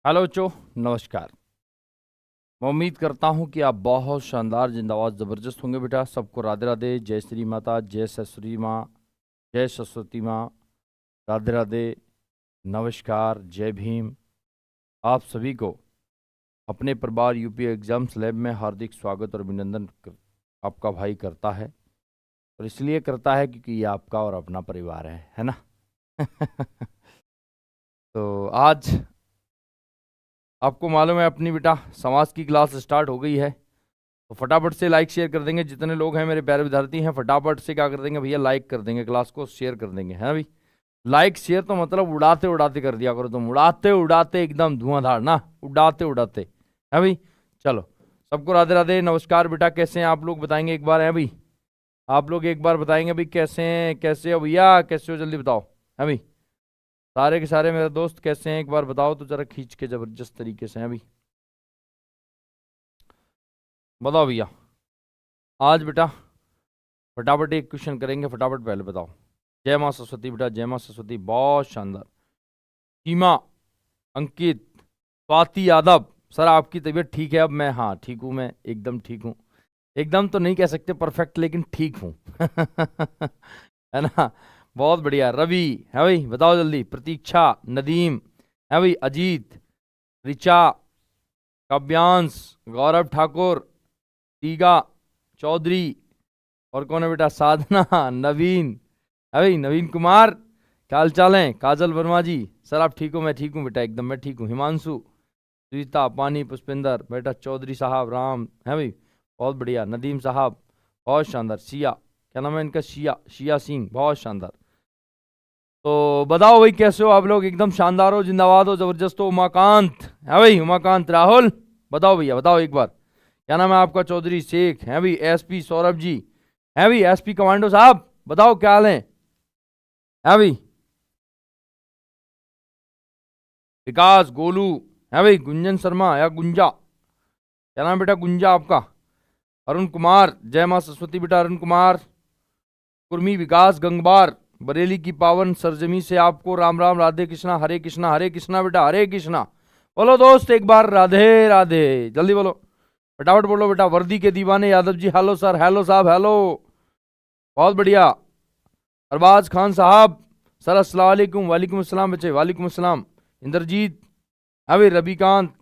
Hello बच्चों, नमस्कार। मैं उम्मीद करता हूँ कि आप बहुत शानदार, जिंदाबाद, ज़बरदस्त होंगे। बेटा सबको राधे राधे, जय श्री माता, जय सरस्वती माँ, जय सरस्वती माँ, राधे राधे, नमस्कार, जय भीम। आप सभी को अपने परिवार यूपी एग्जाम्स लैब में हार्दिक स्वागत और अभिनंदन आपका भाई करता है। और इसलिए करता है क्योंकि ये आपका और अपना परिवार है ना। तो आज आपको मालूम है अपनी बेटा समाज की क्लास स्टार्ट हो गई है, तो फटाफट से लाइक शेयर कर देंगे। जितने लोग हैं मेरे प्यारे विद्यार्थी हैं, फटाफट से क्या कर देंगे भैया, लाइक कर देंगे, क्लास को शेयर कर देंगे, है ना भाई। लाइक शेयर तो मतलब उड़ाते उड़ाते कर दिया करो तुम, उड़ाते उड़ाते एकदम धुआंधार ना, उड़ाते उड़ाते, है भाई। चलो, सबको राधे राधे, नमस्कार। बेटा कैसे हैं आप लोग, बताएंगे एक बार, है भाई। आप लोग एक बार बताएंगे भाई कैसे हैं, कैसे हो भैया, कैसे हो, जल्दी बताओ, है भाई। सारे के सारे मेरे दोस्त कैसे हैं एक बार बताओ तो जरा खींच के, जबरदस्त तरीके से, है भाई। बताओ भैया। आज बेटा फटाफट एक क्वेश्चन करेंगे, फटाफट पहले बताओ। जय माँ सरस्वती बेटा, जय माँ सरस्वती, बहुत शानदार। सीमा, अंकित, स्वाति यादव, सर आपकी तबीयत ठीक है अब? मैं हाँ ठीक हूँ, मैं एकदम ठीक हूँ। एकदम तो नहीं कह सकते परफेक्ट, लेकिन ठीक हूँ। है ना, बहुत बढ़िया। रवि, है भाई, बताओ जल्दी। प्रतीक्षा, नदीम, है भाई, अजीत, ऋचा, काव्यांश, गौरव ठाकुर, टीगा चौधरी, और कौन है बेटा, साधना, नवीन, है भाई, नवीन कुमार, क्या हाल चाल है, काजल वर्मा जी, सर आप ठीक हो? मैं ठीक हूँ बेटा, एकदम मैं ठीक हूँ। हिमांशु, सुनीता, पानी, पुष्पिंदर, बेटा चौधरी साहब, राम, है भाई, बहुत बढ़िया। नदीम साहब, बहुत शानदार। सिया, क्या नाम है इनका, शिया, शिया सिंह, बहुत शानदार। तो बताओ भाई कैसे हो आप लोग, एकदम शानदार हो, जिंदाबाद हो, जबरदस्त हो। उमाकांत, है भाई, उमाकांत, राहुल, बताओ भैया, बताओ एक बार, क्या नाम है आपका? चौधरी शेख, है भाई। एसपी सौरभ जी, है भाई, एसपी कमांडो साहब, बताओ क्या हाल है भाई। विकास, गोलू, है भाई, गुंजन शर्मा या गुंजा, क्या नाम बेटा, गुंजा आपका। अरुण कुमार, जय मां सरस्वती बेटा, अरुण कुमार। कुर्मी विकास गंगबार, बरेली की पावन सरजमी से आपको राम राम, राधे कृष्णा, हरे कृष्णा, हरे कृष्णा बेटा, हरे कृष्णा। बोलो दोस्त एक बार राधे राधे, जल्दी बोलो, फटाफट बोलो बेटा। वर्दी के दीवाने Yadav ji, hello sir, hello साहब, हेलो, बहुत बढ़िया। अरबाज खान साहब, सर अस्सलाम वालेकुम। वालेकुम अस्सलाम बच्चे, वालेकुम अस्सलाम। इंद्रजीत, अभी रविकांत,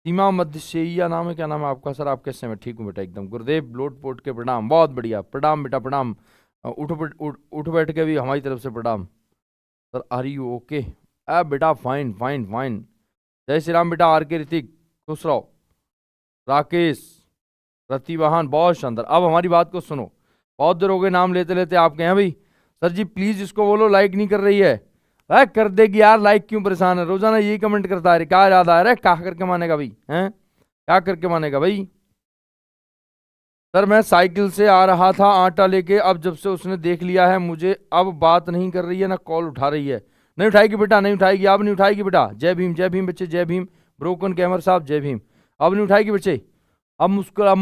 सीमा मध्यशैया नाम है, क्या नाम है आपका सर, आप कैसे हैं? मैं ठीक हूँ बेटा एकदम। गुरुदेव लोट पोट के प्रणाम, बहुत बढ़िया, प्रणाम बेटा प्रणाम। उठ बैठ के भी हमारी तरफ से प्रणाम। Sir are you okay? बेटा फाइन फाइन फाइन। जय श्री राम बेटा। आर के ऋतिक, खुश रहो। राकेश, प्रतिवाहन, बहुत शानदार। अब हमारी बात को सुनो, बहुत देर हो गए नाम लेते लेते आपके हैं भाई। सर जी प्लीज इसको बोलो लाइक नहीं कर रही है। कर देगी यार, लाइक क्यों परेशान है, रोजाना यही कमेंट करता है, क्या याद आ रहा है, क्या करके मानेगा भाई, हैं क्या करके मानेगा भाई। सर मैं साइकिल से आ रहा था आटा लेके, अब जब से उसने देख लिया है मुझे, अब बात नहीं कर रही है, ना कॉल उठा रही है। नहीं उठाएगी बेटा, नहीं उठाएगी, अब नहीं उठाएगी बेटा। जय भीम बच्चे, जय भीम। ब्रोकन कैमर साहब, जय भीम। अब नहीं उठाएगी बच्चे, अब मुस्कुरा,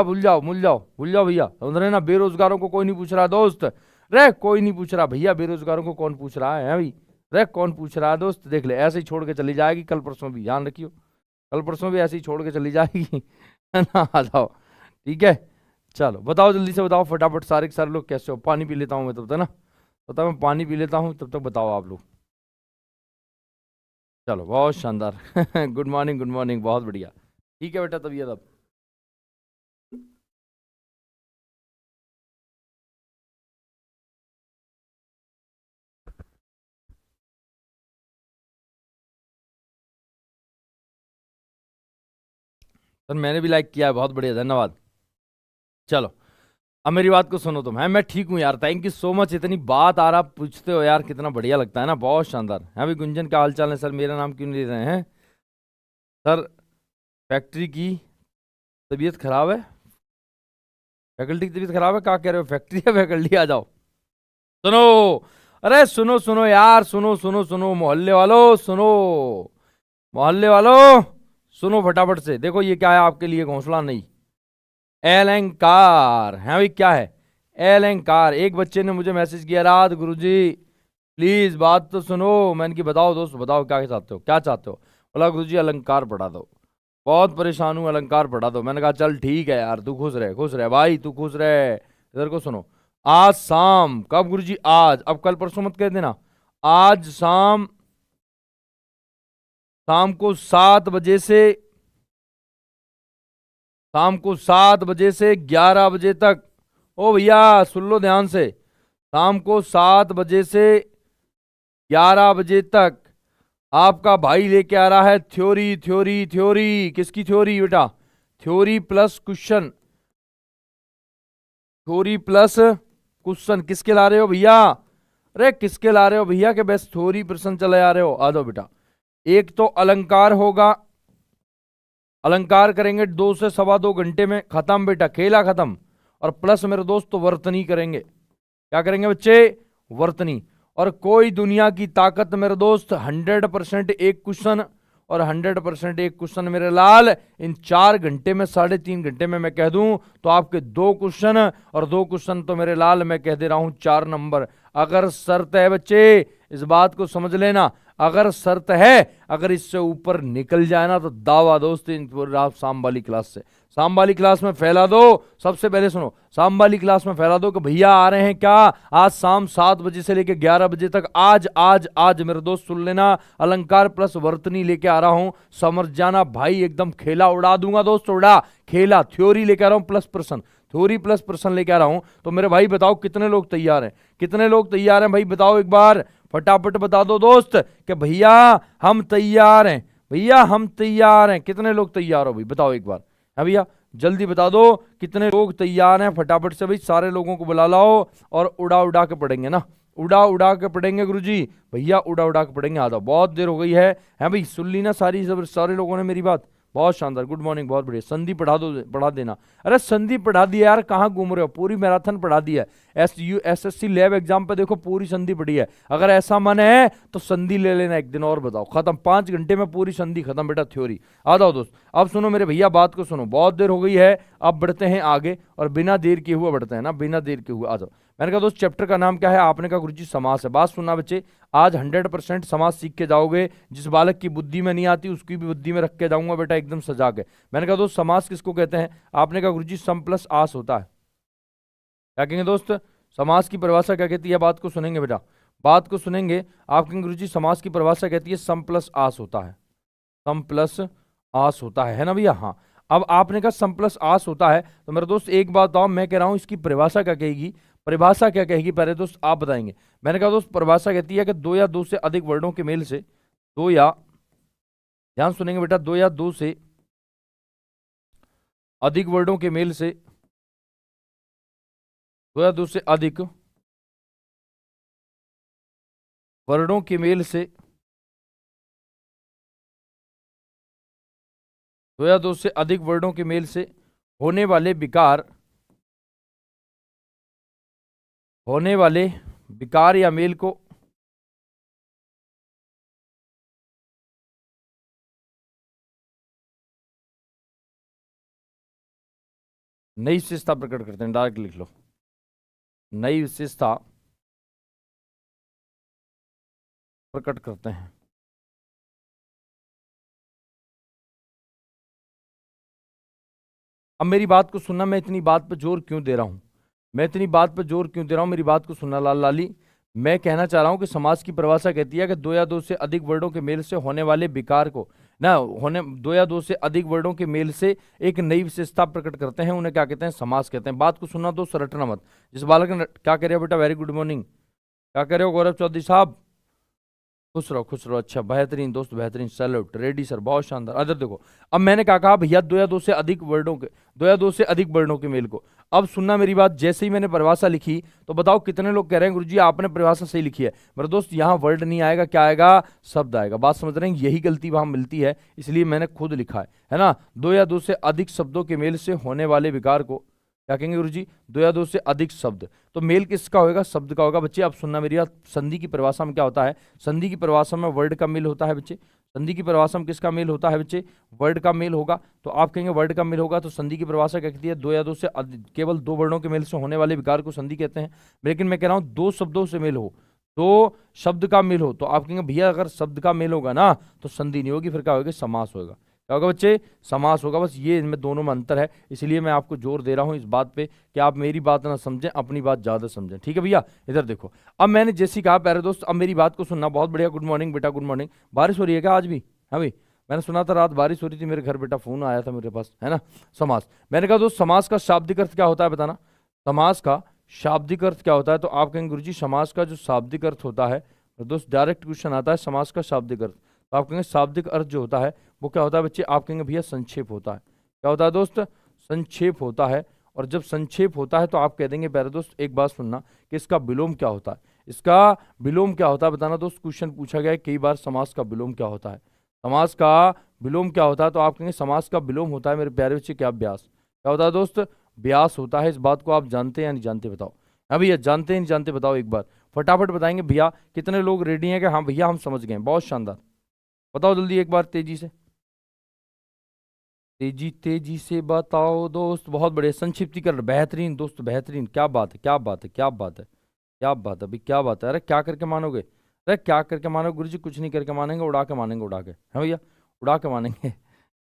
भूल जाओ, भूल जाओ, भूल जाओ भैया, समझ रहे ना। बेरोजगारों को कोई नहीं पूछ रहा दोस्त, रे कोई नहीं पूछ रहा भैया, बेरोजगारों को कौन पूछ रहा है भाई। रे कौन पूछ रहा है दोस्त, देख ले, ऐसे ही छोड़ के चली जाएगी, कल परसों भी ध्यान रखियो, कल परसों भी ऐसे ही छोड़ के चली जाएगी। है ना, आ जाओ, ठीक है। चलो बताओ, जल्दी से बताओ फटाफट, सारे के सारे लोग कैसे हो। पानी पी लेता हूँ मैं तब तक ना, बताओ, मैं पानी पी लेता हूँ तब तक, बताओ आप लोग। चलो बहुत शानदार। गुड मॉर्निंग, गुड मॉर्निंग, बहुत बढ़िया, ठीक है बेटा, तबीयत अब। सर मैंने भी लाइक किया है, बहुत बढ़िया, धन्यवाद। चलो अब मेरी बात को सुनो तुम, है मैं ठीक हूँ यार, थैंक यू सो मच। इतनी बात आ रहा पूछते हो यार, कितना बढ़िया लगता है ना, बहुत शानदार है भाई। गुंजन का हाल चाल है सर, मेरा नाम क्यों नहीं ले रहे हैं सर? फैक्ट्री की तबीयत खराब है, फैकल्टी की तबीयत खराब है, क्या कह रहे हो, फैक्ट्री है फैकल्टी, आ जाओ। सुनो, अरे सुनो सुनो यार, सुनो सुनो सुनो, मोहल्ले वालों सुनो, मोहल्ले वालों सुनो फटाफट से। देखो ये क्या है आपके लिए, घोंसला नहीं, अलंकार है भाई। क्या है? अलंकार। एक बच्चे ने मुझे मैसेज किया रात, गुरुजी प्लीज बात तो सुनो। मैंने की बताओ दोस्त, बताओ क्या चाहते हो, क्या चाहते हो। बोला गुरुजी अलंकार पढ़ा दो, बहुत परेशान हूँ, अलंकार पढ़ा दो। मैंने कहा चल ठीक है यार, तू खुश रहे भाई, तू खुश रहे। इधर को सुनो, आज शाम, कब गुरुजी आज, अब कल परसों मत कह देना, आज शाम, शाम को 7 बजे से, शाम को 7 बजे से 11 बजे तक, ओ भैया सुन लो ध्यान से, शाम को 7 बजे से 11 बजे तक आपका भाई लेके आ रहा है थ्योरी थ्योरी थ्योरी। किसकी थ्योरी बेटा, theory plus question, theory plus question. किसके ला रहे हो भैया, अरे किसके ला रहे हो भैया, के बेस्ट थ्योरी प्रश्न चले आ रहे हो। आ जाओ बेटा, एक तो अलंकार होगा, अलंकार करेंगे 2 से 2.25 घंटे में खत्म बेटा, खेला खत्म। और प्लस मेरे दोस्त तो वर्तनी करेंगे। क्या करेंगे बच्चे, वर्तनी। और कोई दुनिया की ताकत मेरे दोस्त 100% एक क्वेश्चन और 100% एक क्वेश्चन मेरे लाल, इन 4 घंटे में 3.5 घंटे में मैं कह दूं तो आपके 2 क्वेश्चन, और 2 क्वेश्चन तो मेरे लाल मैं कह दे रहा हूं 4 नंबर। अगर शर्त है बच्चे, इस बात को समझ लेना, अगर शर्त है, अगर इससे ऊपर निकल जाए ना तो दावा दोस्त आप शाम वाली क्लास से, शाम वाली क्लास में फैला दो। सबसे पहले सुनो, शाम वाली क्लास में फैला दो कि भैया आ रहे हैं क्या, आज शाम 7 बजे से लेकर 11 बजे तक, आज आज आज मेरे दोस्त सुन लेना, अलंकार प्लस वर्तनी लेके आ रहा हूं, समझ जाना भाई, एकदम खेला उड़ा दूंगा दोस्त, उड़ा खेला। थ्योरी लेके आ रहा हूं प्लस प्रश्न, थ्योरी प्लस प्रश्न लेके आ रहा हूं। तो मेरे भाई बताओ कितने लोग तैयार हैं, कितने लोग तैयार हैं भाई, बताओ एक बार फटाफट बता दो दोस्त कि भैया हम तैयार हैं, भैया हम तैयार हैं। कितने लोग तैयार हो भाई, बताओ एक बार, है भैया जल्दी बता दो कितने लोग तैयार हैं, फटाफट से भाई सारे लोगों को बुला लाओ। और उड़ा उड़ा के पढ़ेंगे ना, उड़ा उड़ा के पढ़ेंगे गुरुजी, भैया उड़ा उड़ा के पढ़ेंगे। आ जाओ, बहुत देर हो गई है भाई, सुन ली ना सारी, सब सारे लोगों ने मेरी बात, बहुत शानदार, गुड मॉर्निंग, बहुत बढ़िया। संधि पढ़ा दो, पढ़ा देना। अरे संधि पढ़ा दिया यार, कहाँ घूम रहे हो, पूरी मैराथन पढ़ा दी है। SSC लैब एग्जाम पे देखो पूरी संधि पढ़ी है। अगर ऐसा मन है तो संधि ले लेना एक दिन और, बताओ खत्म, 5 घंटे में पूरी संधि खत्म बेटा, थ्योरी। आ जाओ दोस्त, अब सुनो मेरे भैया बात को सुनो, बहुत देर हो गई है, अब बढ़ते हैं आगे, और बिना देर किए हुए बढ़ते हैं ना, बिना देर किए हुए। आ जाओ, मैंने कहा दोस्त चैप्टर का नाम क्या है, आपने कहा गुरुजी समास है। बात सुनना बच्चे, आज 100% समास सीख के जाओगे। जिस बालक की बुद्धि में नहीं आती उसकी भी बुद्धि में रख के जाऊंगा बेटा, एकदम सजा के। मैंने कहा दोस्त समास किसको कहते हैं, आपने कहा गुरुजी सम प्लस आस होता है। क्या कहेंगे दोस्त, समास की परिभाषा क्या कहती है, बात को सुनेंगे बेटा, बात को सुनेंगे। आप कहेंगे गुरुजी समास की परिभाषा कहती है सम प्लस आस होता है, सम प्लस आस होता है ना भैया। हाँ, अब आपने कहा सम प्लस आस होता है, तो मेरे दोस्त एक बात बताओ, मैं कह रहा हूं इसकी परिभाषा क्या कहेगी, परिभाषा क्या कहेगी पहले दोस्त आप बताएंगे। मैंने कहा दोस्त परिभाषा कहती है कि 2 या 2 से अधिक वर्डों के मेल से, 2 या, ध्यान सुनेंगे बेटा, 2 या 2 से अधिक वर्डों के मेल से, 2 या 2 से अधिक वर्डों के मेल से, 2 या 2 से अधिक वर्डों के मेल से होने वाले विकार, होने वाले विकार या मेल को नई विशेषता प्रकट करते हैं। डायरेक्ट लिख लो, नई विशेषता प्रकट करते हैं। अब मेरी बात को सुनना, मैं इतनी बात पर जोर क्यों दे रहा हूं, मैं इतनी बात पर जोर क्यों दे रहा हूं, मेरी बात को सुनना लाल लाली। मैं कहना चाह रहा हूं कि समाज की परिभाषा कहती है कि 2 या 2 से अधिक वर्डों के मेल से होने वाले विकार को ना, होने 2 या 2 से अधिक वर्डों के मेल से एक नई विशेषता प्रकट करते हैं, उन्हें क्या कहते हैं, समास कहते हैं। बात को सुनना दोस्त, रटना मत। जिस बालक ने, क्या कह रहे हो बेटा, वेरी गुड मॉर्निंग, क्या कह रहे हो गौरव चौधरी साहब, खुश रहो खुश रहो, अच्छा बेहतरीन दोस्त बेहतरीन, सैल्यूट, रेडी सर, बहुत शानदार। अदर देखो, अब मैंने क्या कहा भैया, 2 या 2 से अधिक वर्डों के, 2 या 2 से अधिक वर्डों के मेल को। अब सुनना मेरी बात, जैसे ही मैंने परिभाषा लिखी तो बताओ कितने लोग कह रहे हैं गुरुजी आपने परिभाषा सही लिखी है। मेरे दोस्त यहाँ वर्ड नहीं आएगा, क्या आएगा, शब्द आएगा। बात समझ रहे हैं, यही गलती वहां मिलती है, इसलिए मैंने खुद लिखा है ना। 2 या 2 से अधिक शब्दों के मेल से होने वाले विकार को क्या कहेंगे गुरुजी, 2 या 2 से अधिक शब्द। तो मेल किसका होगा, शब्द का होगा बच्चे। अब सुनना मेरी बात, संधि की परिभाषा में क्या होता है, संधि की परिभाषा में वर्ड का मेल होता है बच्चे। संधि की परिभाषा में किसका मेल होता है बच्चे, वर्ड का मेल होगा। तो आप कहेंगे वर्ड का मेल होगा, तो संधि की परिभाषा क्या कहती है, 2 या 2 से केवल 2 वर्डों के मेल से होने वाले विकार को संधि कहते हैं। लेकिन मैं कह रहा हूं 2 शब्दों से मेल हो, तो शब्द का मेल हो तो आप कहेंगे भैया अगर शब्द का मेल होगा ना तो संधि नहीं होगी, फिर क्या होगा, समास होगा। क्या होगा बच्चे, समास होगा। बस ये इनमें दोनों में अंतर है, इसलिए मैं आपको जोर दे रहा हूं इस बात पे कि आप मेरी बात ना समझें, अपनी बात ज्यादा समझें। ठीक है भैया, इधर देखो। अब मैंने जैसे कहा प्यारे दोस्त, अब मेरी बात को सुनना। बहुत बढ़िया, गुड मॉर्निंग बेटा, गुड मॉर्निंग। बारिश हो रही है क्या आज भी? हाँ भाई, मैंने सुना था रात बारिश हो रही थी, मेरे घर बेटा फोन आया था मेरे पास, है ना। समास, मैंने कहा दोस्त समास का शाब्दिक अर्थ क्या होता है बताना। समास का शाब्दिक अर्थ क्या होता है? तो आप कहेंगे गुरुजी समास का जो शाब्दिक अर्थ होता है, तो दोस्त डायरेक्ट क्वेश्चन आता है समास का शाब्दिक अर्थ। तो आप कहेंगे शाब्दिक अर्थ जो होता है वो क्या होता है बच्चे? आप कहेंगे भैया संक्षेप होता है। क्या होता है दोस्त? संक्षेप होता है। और जब संक्षेप होता है तो आप कह देंगे प्यारे दोस्त एक बात सुनना कि इसका विलोम क्या होता है। इसका विलोम क्या होता है बताना दोस्त। क्वेश्चन पूछा गया है कई बार, समास का विलोम क्या होता है। समास का विलोम क्या होता है? तो आप कहेंगे समास का विलोम होता है मेरे प्यारे बच्चे क्या? व्यास। क्या होता है दोस्त? व्यास होता है। इस बात को आप जानते हैं या नहीं जानते बताओ। हाँ भैया, जानते हैं नहीं जानते बताओ एक बार, फटाफट बताएंगे भैया। कितने लोग रेडी हैं कि हाँ भैया हम समझ गए? बहुत शानदार, बताओ जल्दी एक बार तेजी से, तेजी तेजी से बताओ दोस्त। बहुत बढ़िया, संक्षिप्तीकरण, बेहतरीन दोस्त, बेहतरीन। क्या बात है, क्या बात है, क्या बात है, क्या बात है भाई, क्या बात है। अरे क्या करके मानोगे? अरे क्या करके मानोगे गुरुजी? कुछ नहीं करके मानेंगे, उड़ा के मानेंगे, उड़ा के। है भैया, उड़ा के मानेंगे। है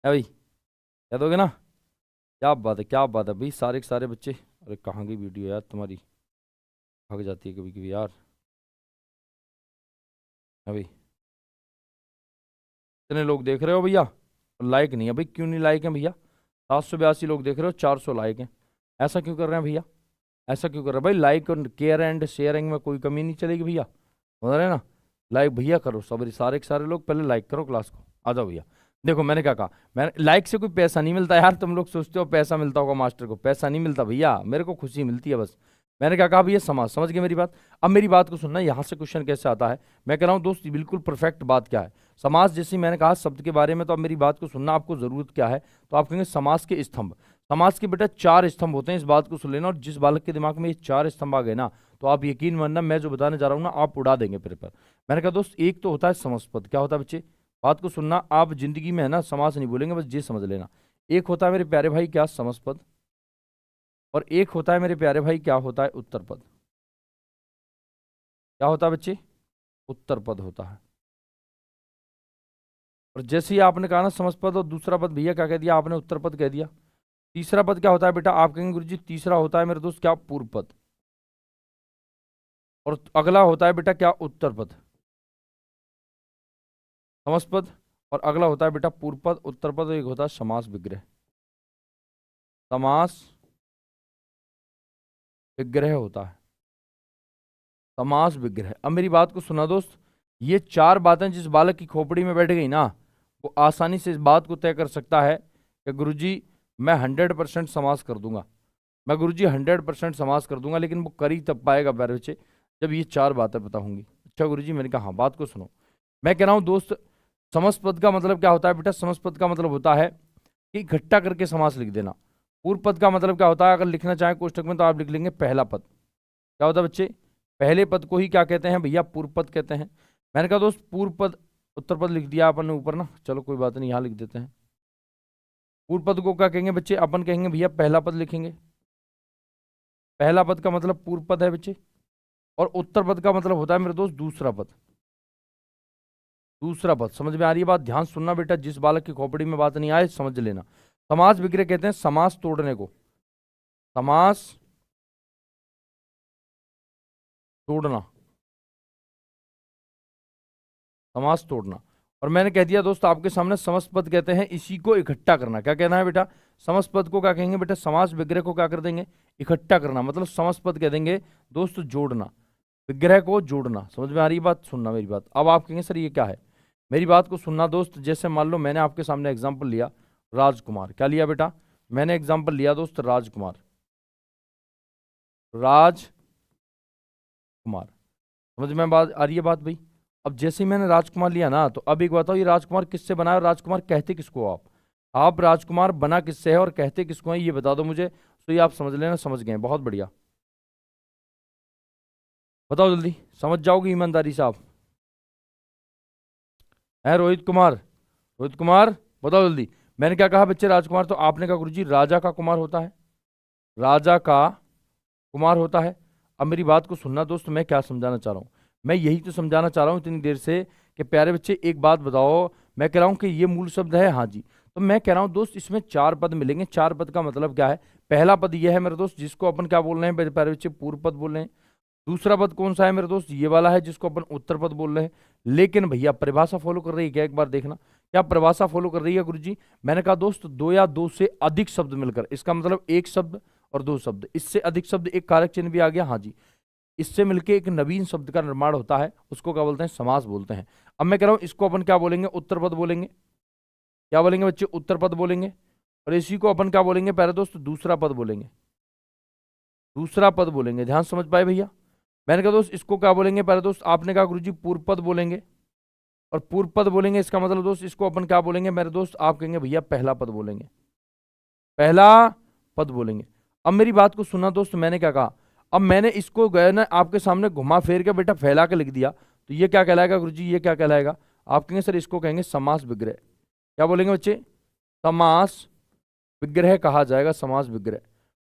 भाई, कह दोगे ना? क्या बात है, क्या बात है भाई, सारे के सारे बच्चे। अरे कहाँ गई वीडियो यार तुम्हारी, भाग जाती है कभी कभी यार। है भाई, कितने लोग देख रहे हो भैया? लाइक नहीं है भाई, क्यों नहीं लाइक है भैया? 782 लोग देख रहे हो, 400 लाइक हैं। ऐसा क्यों कर रहे हैं भैया? ऐसा क्यों कर रहे हैं भाई? लाइक और केयर एंड शेयरिंग में कोई कमी नहीं चलेगी भैया, समझ रहे हैं ना। लाइक भैया करो, सारे के सारे लोग पहले लाइक करो क्लास को। आ जाओ भैया। देखो मैंने क्या कहा, मैंने लाइक से कोई पैसा नहीं मिलता यार। तुम लोग सोचते हो पैसा मिलता होगा मास्टर को, पैसा नहीं मिलता भैया, मेरे को खुशी मिलती है बस। मैंने क्या कहा भैया? समाज, समझ गए मेरी बात? अब मेरी बात को सुनना, यहाँ से क्वेश्चन कैसे आता है। मैं कह रहा हूँ दोस्त बिल्कुल परफेक्ट बात क्या है। समाज जैसे मैंने कहा शब्द के बारे में, तो अब मेरी बात को सुनना, आपको जरूरत क्या है। तो आप कहेंगे समाज के स्तंभ। समाज के बेटा 4 स्तंभ होते हैं, इस बात को सुन लेना। और जिस बालक के दिमाग में ये 4 स्तंभ आ गए ना, तो आप यकीन मानना मैं जो बताने जा रहा हूँ ना आप उड़ा देंगे पेपर। मैंने कहा दोस्त एक तो होता है समासपद। क्या होता है बच्चे? बात को सुनना, आप जिंदगी में है ना समास नहीं बोलेंगे, बस ये समझ लेना। एक होता है मेरे प्यारे भाई क्या? समासपद। और एक होता है मेरे प्यारे भाई क्या होता है? उत्तर पद। क्या होता है बच्चे? उत्तर पद होता है। और जैसे ही आपने कहा ना समझ पद, और दूसरा पद भैया क्या कह दिया आपने? उत्तर पद कह दिया। तीसरा पद क्या होता है बेटा? आप कहेंगे गुरुजी तीसरा होता है मेरे दोस्त क्या? पूर्व पद। और अगला होता है बेटा क्या? उत्तर पद। समझ पद, और अगला होता है बेटा पूर्व पद, उत्तर पद, और एक होता है समास विग्रह। समास विग्रह होता है, समास विग्रह। अब मेरी बात को सुना दोस्त, ये 4 बातें जिस बालक की खोपड़ी में बैठ गई ना, वो आसानी से इस बात को तय कर सकता है कि गुरुजी मैं 100% समास कर दूंगा। मैं गुरुजी 100% समास कर दूंगा, लेकिन वो कर ही तब पाएगा प्यारे बच्चे जब ये 4 बातें पता होंगी। अच्छा गुरुजी, मैंने कहा हाँ, बात को सुनो। मैं कह रहा हूँ दोस्त समस्त पद का मतलब क्या होता है बेटा? समस्त पद का मतलब होता है कि इकट्ठा करके समास लिख देना। पूर्व पद का मतलब क्या होता है? अगर लिखना चाहें कोष्टक में तो आप लिख लेंगे पहला पद। क्या होता है बच्चे? पहले पद को ही क्या कहते हैं भैया? पूर्व पद कहते हैं। मैंने कहा दोस्त पूर्व पद उत्तर पद लिख दिया अपन ने ऊपर ना, चलो कोई बात नहीं, यहाँ लिख देते हैं। पूर्व पद को क्या कहेंगे बच्चे? अपन कहेंगे भैया पहला पद लिखेंगे। पहला पद का मतलब पूर्व पद है बच्चे। और उत्तर पद का मतलब होता है मेरे दोस्त दूसरा पद। दूसरा पद, समझ में आ रही है बात? ध्यान सुनना बेटा, जिस बालक की खोपड़ी में बात नहीं आए समझ लेना। समास विग्रह कहते हैं समास तोड़ने को। समास तोड़ना, समास तोड़ना। और मैंने कह दिया दोस्त आपके सामने समस्त पद कहते हैं इसी को इकट्ठा करना। क्या कहना है बेटा? समस्त पद को क्या कहेंगे बेटा? समास विग्रह को क्या कर देंगे? इकट्ठा करना, मतलब समस्त पद कह देंगे दोस्त जोड़ना, विग्रह को जोड़ना। समझ में आ रही बात? सुनना मेरी बात। अब आप कहेंगे सर ये क्या है? मेरी बात को सुनना दोस्त। जैसे मान लो मैंने आपके सामने एग्जाम्पल लिया राजकुमार। क्या लिया बेटा? मैंने एग्जाम्पल लिया दोस्त राजकुमार, राजकुमार। समझ में बात आ रही है बात भाई? अब जैसे ही मैंने राजकुमार लिया ना, तो अब एक बताओ ये राजकुमार किससे बना है? राजकुमार कहते किसको हो आप राजकुमार बना किससे है और कहते किसको है, ये बता दो मुझे। तो ये आप समझ लेना, समझ गए, बहुत बढ़िया। बताओ जल्दी, समझ जाओगे ईमानदारी से आप? है रोहित कुमार? रोहित कुमार बताओ जल्दी। मैंने क्या कहा बच्चे? राजकुमार। तो आपने कहा गुरुजी राजा का कुमार होता है, राजा का कुमार होता है। अब मेरी बात को सुनना दोस्त, मैं क्या समझाना चाह रहा हूं। मैं यही तो समझाना चाह रहा हूँ इतनी देर से कि प्यारे बच्चे एक बात बताओ, मैं कह रहा हूँ कि ये मूल शब्द है, हाँ जी, तो मैं कह रहा हूँ दोस्त इसमें 4 पद मिलेंगे। 4 पद का मतलब क्या है? पहला पद ये है मेरे दोस्त जिसको अपन क्या बोल रहे हैं प्यारे बच्चे? पूर्व पद बोल रहे हैं। दूसरा पद कौन सा है मेरे दोस्त? ये वाला है जिसको अपन उत्तर पद बोल रहे हैं। लेकिन भैया परिभाषा फॉलो कर रही है क्या? एक बार देखना, क्या परिभाषा फॉलो कर रही है गुरुजी? मैंने कहा दोस्त 2 या 2 से अधिक शब्द मिलकर, इसका मतलब एक शब्द और 2 शब्द, इससे अधिक शब्द, एक कारक चिन्ह भी आ गया, हाँ जी, इससे मिलके एक नवीन शब्द का निर्माण होता है, उसको क्या बोलते हैं? समास बोलते हैं। अब मैं कह रहा हूं इसको अपन क्या बोलेंगे? उत्तर पद बोलेंगे। क्या बोलेंगे बच्चे? उत्तर पद बोलेंगे। और इसी को अपन क्या बोलेंगे प्यारे दोस्त? दूसरा पद बोलेंगे। दूसरा पद बोलेंगे, ध्यान समझ पाए भैया? मैंने कहा दोस्त इसको क्या बोलेंगे प्यारे दोस्त? आपने कहा गुरुजी पूर्व पद बोलेंगे। और पूर्व पद बोलेंगे इसका मतलब दोस्त इसको अपन क्या बोलेंगे मेरे दोस्त? आप कहेंगे भैया पहला पद बोलेंगे। पहला पद बोलेंगे। अब मेरी बात को सुना दोस्त, मैंने क्या कहा? अब मैंने इसको गए ना आपके सामने घुमा फेर के बेटा फैला के लिख दिया, तो ये क्या कहलाएगा गुरुजी? ये क्या कहलाएगा? आप कहेंगे सर इसको कहेंगे समास विग्रह। क्या बोलेंगे बच्चे? समास विग्रह कहा जाएगा, समास विग्रह।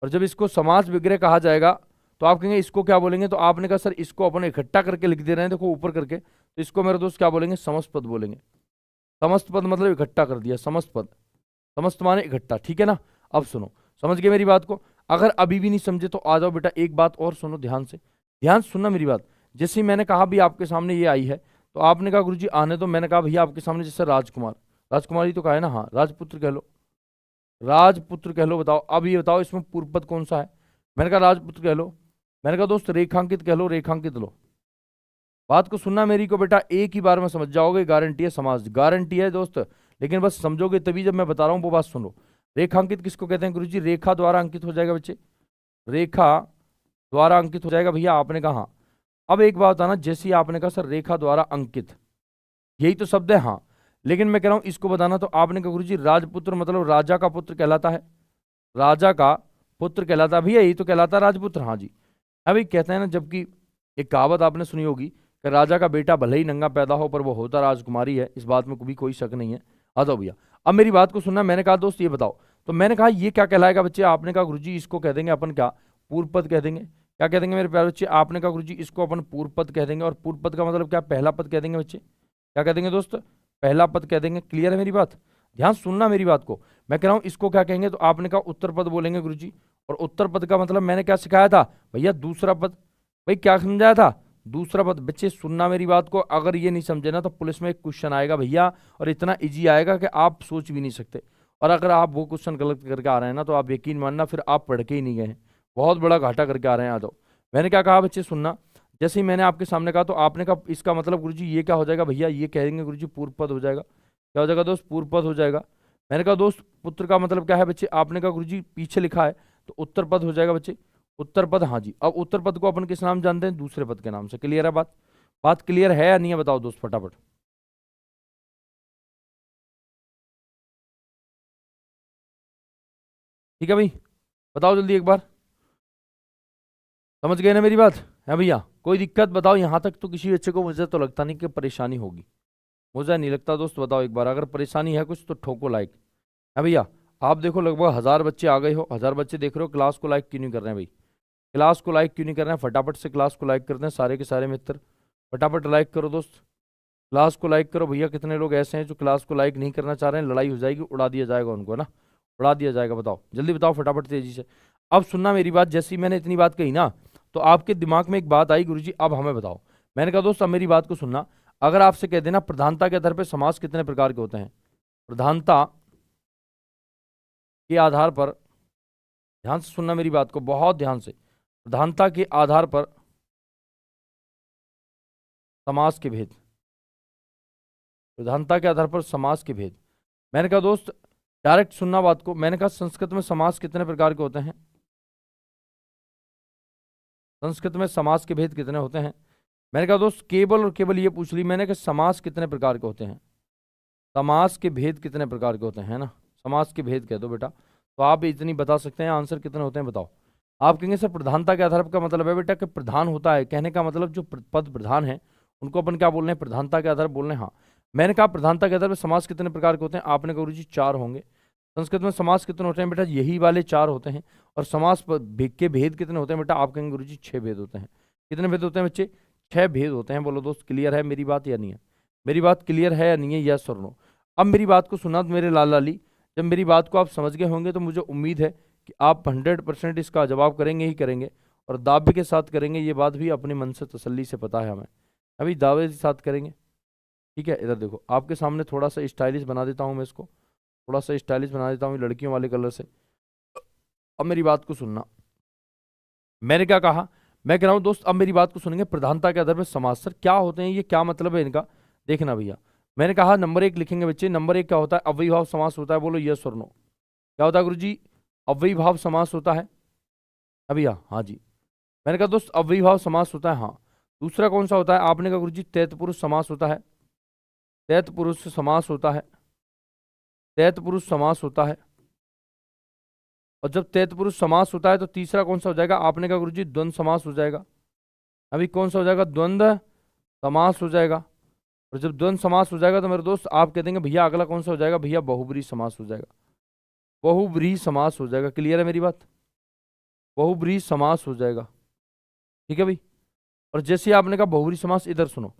और जब इसको समास विग्रह कहा जाएगा तो आप कहेंगे इसको क्या बोलेंगे? तो आपने कहा सर इसको अपन इकट्ठा करके लिख दे रहे हैं, देखो ऊपर करके, तो इसको मेरे दोस्त क्या बोलेंगे? समस्त पद बोलेंगे। समस्त पद मतलब इकट्ठा कर दिया, समस्त पद। समस्त माने इकट्ठा, ठीक है ना? अब सुनो, समझ गए मेरी बात को? अगर अभी भी नहीं समझे तो आ जाओ बेटा, एक बात और सुनो ध्यान से, ध्यान सुनना मेरी बात। जैसे ही मैंने कहा भी आपके सामने ये आई है, तो आपने कहा गुरुजी आने दो। मैंने कहा भैया आपके सामने जैसे राजकुमार, राजकुमारी तो कहा है ना, हाँ राजपुत्र कह लो, राजपुत्र कह लो। बताओ अब ये बताओ इसमें पूर्व पद कौन सा है? मैंने कहा राजपुत्र कह लो। मैंने कहा दोस्त रेखांकित कह लो, रेखांकित लो। बात को सुनना मेरी को बेटा, एक ही बार में समझ जाओगे, गारंटी है, समाज गारंटी है दोस्त, लेकिन बस समझोगे तभी जब मैं बता रहा हूं वो बात सुनो। रेखांकित किसको कहते हैं गुरुजी? रेखा द्वारा अंकित हो जाएगा बच्चे, रेखा द्वारा अंकित हो जाएगा भैया। आपने कहा हाँ। अब एक बात बताना, जैसे ही आपने कहा सर रेखा द्वारा अंकित, यही तो शब्द है, हाँ, लेकिन मैं कह रहा हूं इसको बताना, तो आपने कहा गुरुजी राजपुत्र मतलब राजा का पुत्र कहलाता है, राजा का पुत्र कहलाता है भैया, यही तो कहलाता है राजपुत्र, हाँ जी। अभी कहते हैं ना, जबकि एक कहावत आपने सुनी होगी कि राजा का बेटा भले ही नंगा पैदा हो पर वो होता राजकुमारी है, इस बात में कोई शक नहीं है। आ जाओ भैया, अब मेरी बात को सुनना। मैंने कहा दोस्त ये बताओ, तो मैंने कहा ये क्या कहलाएगा बच्चे? आपने कहा गुरुजी इसको कह देंगे अपन क्या? पूर्व पद कह देंगे। क्या कह देंगे मेरे प्यारे बच्चे? आपने कहा गुरुजी इसको अपन पूर्व पद कह देंगे। और पूर्व पद का मतलब क्या? पहला पद कह देंगे बच्चे। क्या कह देंगे दोस्त? पहला पद कह देंगे। क्लियर है मेरी बात? ध्यान सुनना मेरी बात को। मैं कह रहा हूं इसको क्या कहेंगे? तो आपने कहा उत्तर पद बोलेंगे गुरुजी। और उत्तर पद का मतलब मैंने क्या सिखाया था भैया? दूसरा पद। भाई क्या समझाया था? दूसरा पद। बच्चे सुनना मेरी बात को, अगर ये नहीं समझे ना तो पुलिस में एक क्वेश्चन आएगा भैया, और इतना इजी आएगा कि आप सोच भी नहीं सकते। और अगर आप वो क्वेश्चन गलत करके आ रहे हैं ना, तो आप यकीन मानना फिर आप पढ़ के ही नहीं गए हैं, बहुत बड़ा घाटा करके आ रहे हैं। आ जाओ, मैंने क्या कहा बच्चे सुनना, जैसे ही मैंने आपके सामने कहा तो आपने कहा इसका मतलब गुरुजी ये क्या हो जाएगा भैया? ये कहेंगे गुरुजी पूर्व पद हो जाएगा। क्या हो जाएगा दोस्त? पूर्व पद हो जाएगा। मैंने कहा दोस्त पुत्र का मतलब क्या है बच्चे? आपने कहा गुरुजी पीछे लिखा है, तो उत्तर पद हो जाएगा बच्चे। उत्तर पद, हाँ जी। अब उत्तर पद को अपन किस नाम जानते हैं? दूसरे पद के नाम से। क्लियर है बात? बात क्लियर है या नहीं है? बताओ दोस्त फटाफट। ठीक है भाई, बताओ जल्दी एक बार। समझ गए ना मेरी बात? है भैया कोई दिक्कत? बताओ यहाँ तक तो किसी बच्चे को, मुझे तो लगता नहीं कि परेशानी होगी, मुझे नहीं लगता दोस्त। बताओ एक बार, अगर परेशानी है कुछ तो ठोको लाइक। है भैया? आप देखो लगभग 1000 बच्चे आ गए हो, 1000 बच्चे देख रहे हो, क्लास को लाइक क्यों नहीं कर रहे हैं भाई? क्लास को लाइक क्यों नहीं कर रहे हैं? फटाफट से क्लास को लाइक करते हैं सारे के सारे मित्र, फटाफट लाइक करो दोस्त, क्लास को लाइक करो भैया। कितने लोग ऐसे हैं जो क्लास को लाइक नहीं करना चाह रहे हैं? लड़ाई हो जाएगी, उड़ा दिया जाएगा उनको, है ना, उड़ा दिया जाएगा। बताओ जल्दी बताओ फटाफट तेजी से। अब सुनना मेरी बात, जैसे ही मैंने इतनी बात कही ना, तो आपके दिमाग में एक बात आई, गुरुजी अब हमें बताओ। मैंने कहा दोस्त अब मेरी बात को सुनना, अगर आपसे कह देना प्रधानता के आधार पर समास कितने प्रकार के होते हैं? प्रधानता के आधार पर, ध्यान से सुनना मेरी बात को, बहुत ध्यान से, प्रधानता के आधार पर समास के भेद, प्रधानता के आधार पर समास के भेद। मैंने कहा दोस्त डायरेक्ट सुनना बात को, मैंने कहा संस्कृत में समास कितने प्रकार के होते हैं? संस्कृत में समास के भेद कितने होते हैं? मैंने कहा दोस्त केवल और केवल ये पूछ ली मैंने कि समास कितने प्रकार के होते हैं? समास के भेद कितने प्रकार के होते हैं, है ना? समास के भेद कह दो बेटा, तो आप इतनी बता सकते हैं। आंसर कितने होते हैं बताओ? आप कहेंगे सर प्रधानता के आधार पर का मतलब है बेटा कि प्रधान होता है, कहने का मतलब जो पद प्रधान है उनको अपन क्या बोल रहे हैं? प्रधानता के आधार पर बोल रहे हैं, हाँ। मैंने कहा प्रधानता के आधार पर समास कितने प्रकार के होते हैं? आपने कहा गुरुजी 4 होंगे। संस्कृत में समास कितने होते हैं बेटा? यही वाले 4 होते हैं। और समास के भेद कितने होते हैं बेटा? आप कहेंगे गुरुजी 6 भेद होते हैं। कितने भेद होते हैं बच्चे? 6 भेद होते हैं। बोलो दोस्त क्लियर है मेरी बात या नहीं है? मेरी बात क्लियर है या नहीं है? यस और नो। अब मेरी बात को सुना मेरे लाल लाली, जब मेरी बात को आप समझ गए होंगे तो मुझे उम्मीद है कि आप 100% इसका जवाब करेंगे ही करेंगे, और दावे के साथ करेंगे। ये बात भी अपने मन से तसल्ली से पता है हमें, अभी दावे के साथ करेंगे। ठीक है, इधर देखो आपके सामने थोड़ा सा स्टाइलिश बना देता हूँ मैं इसको, थोड़ा सा स्टाइलिश बना देता हूँ लड़कियों वाले कलर से। अब मेरी बात को सुनना, मैंने क्या कहा, मैं कह रहा हूं दोस्त अब मेरी बात को सुनेंगे। प्रधानता के आधार पर समास, सर क्या होते हैं ये, क्या मतलब है इनका, देखना भैया। मैंने कहा नंबर 1 लिखेंगे बच्चे। नंबर 1 क्या होता है? अव्ययीभाव समास होता है। बोलो यस और नो। क्या होता है गुरुजी? अव्ययीभाव समास होता है। अभी हाँ जी, मैंने कहा दोस्त अव्ययीभाव समास होता है। हाँ, दूसरा कौन सा होता है? आपने कहा गुरुजी तैतपुरुष समास होता है। तैतपुरुष समास होता है, तैतपुरुष समास होता है। और जब तैतपुरुष समास होता है तो तीसरा कौन सा हो जाएगा? आपने कहा गुरुजी द्वंद्व समास हो जाएगा। अभी कौन सा हो जाएगा? द्वंद्व समास हो जाएगा। और जब द्वंद्व समास हो जाएगा तो मेरे दोस्त आप कह देंगे भैया अगला कौन सा हो जाएगा? भैया बहुब्रीहि समास हो जाएगा। बहुब्रीहि समास हो जाएगा। क्लियर है मेरी बात? बहुब्रीहि समास हो जाएगा। ठीक है भाई। और जैसे आपने कहा बहुब्रीहि समास, इधर सुनो।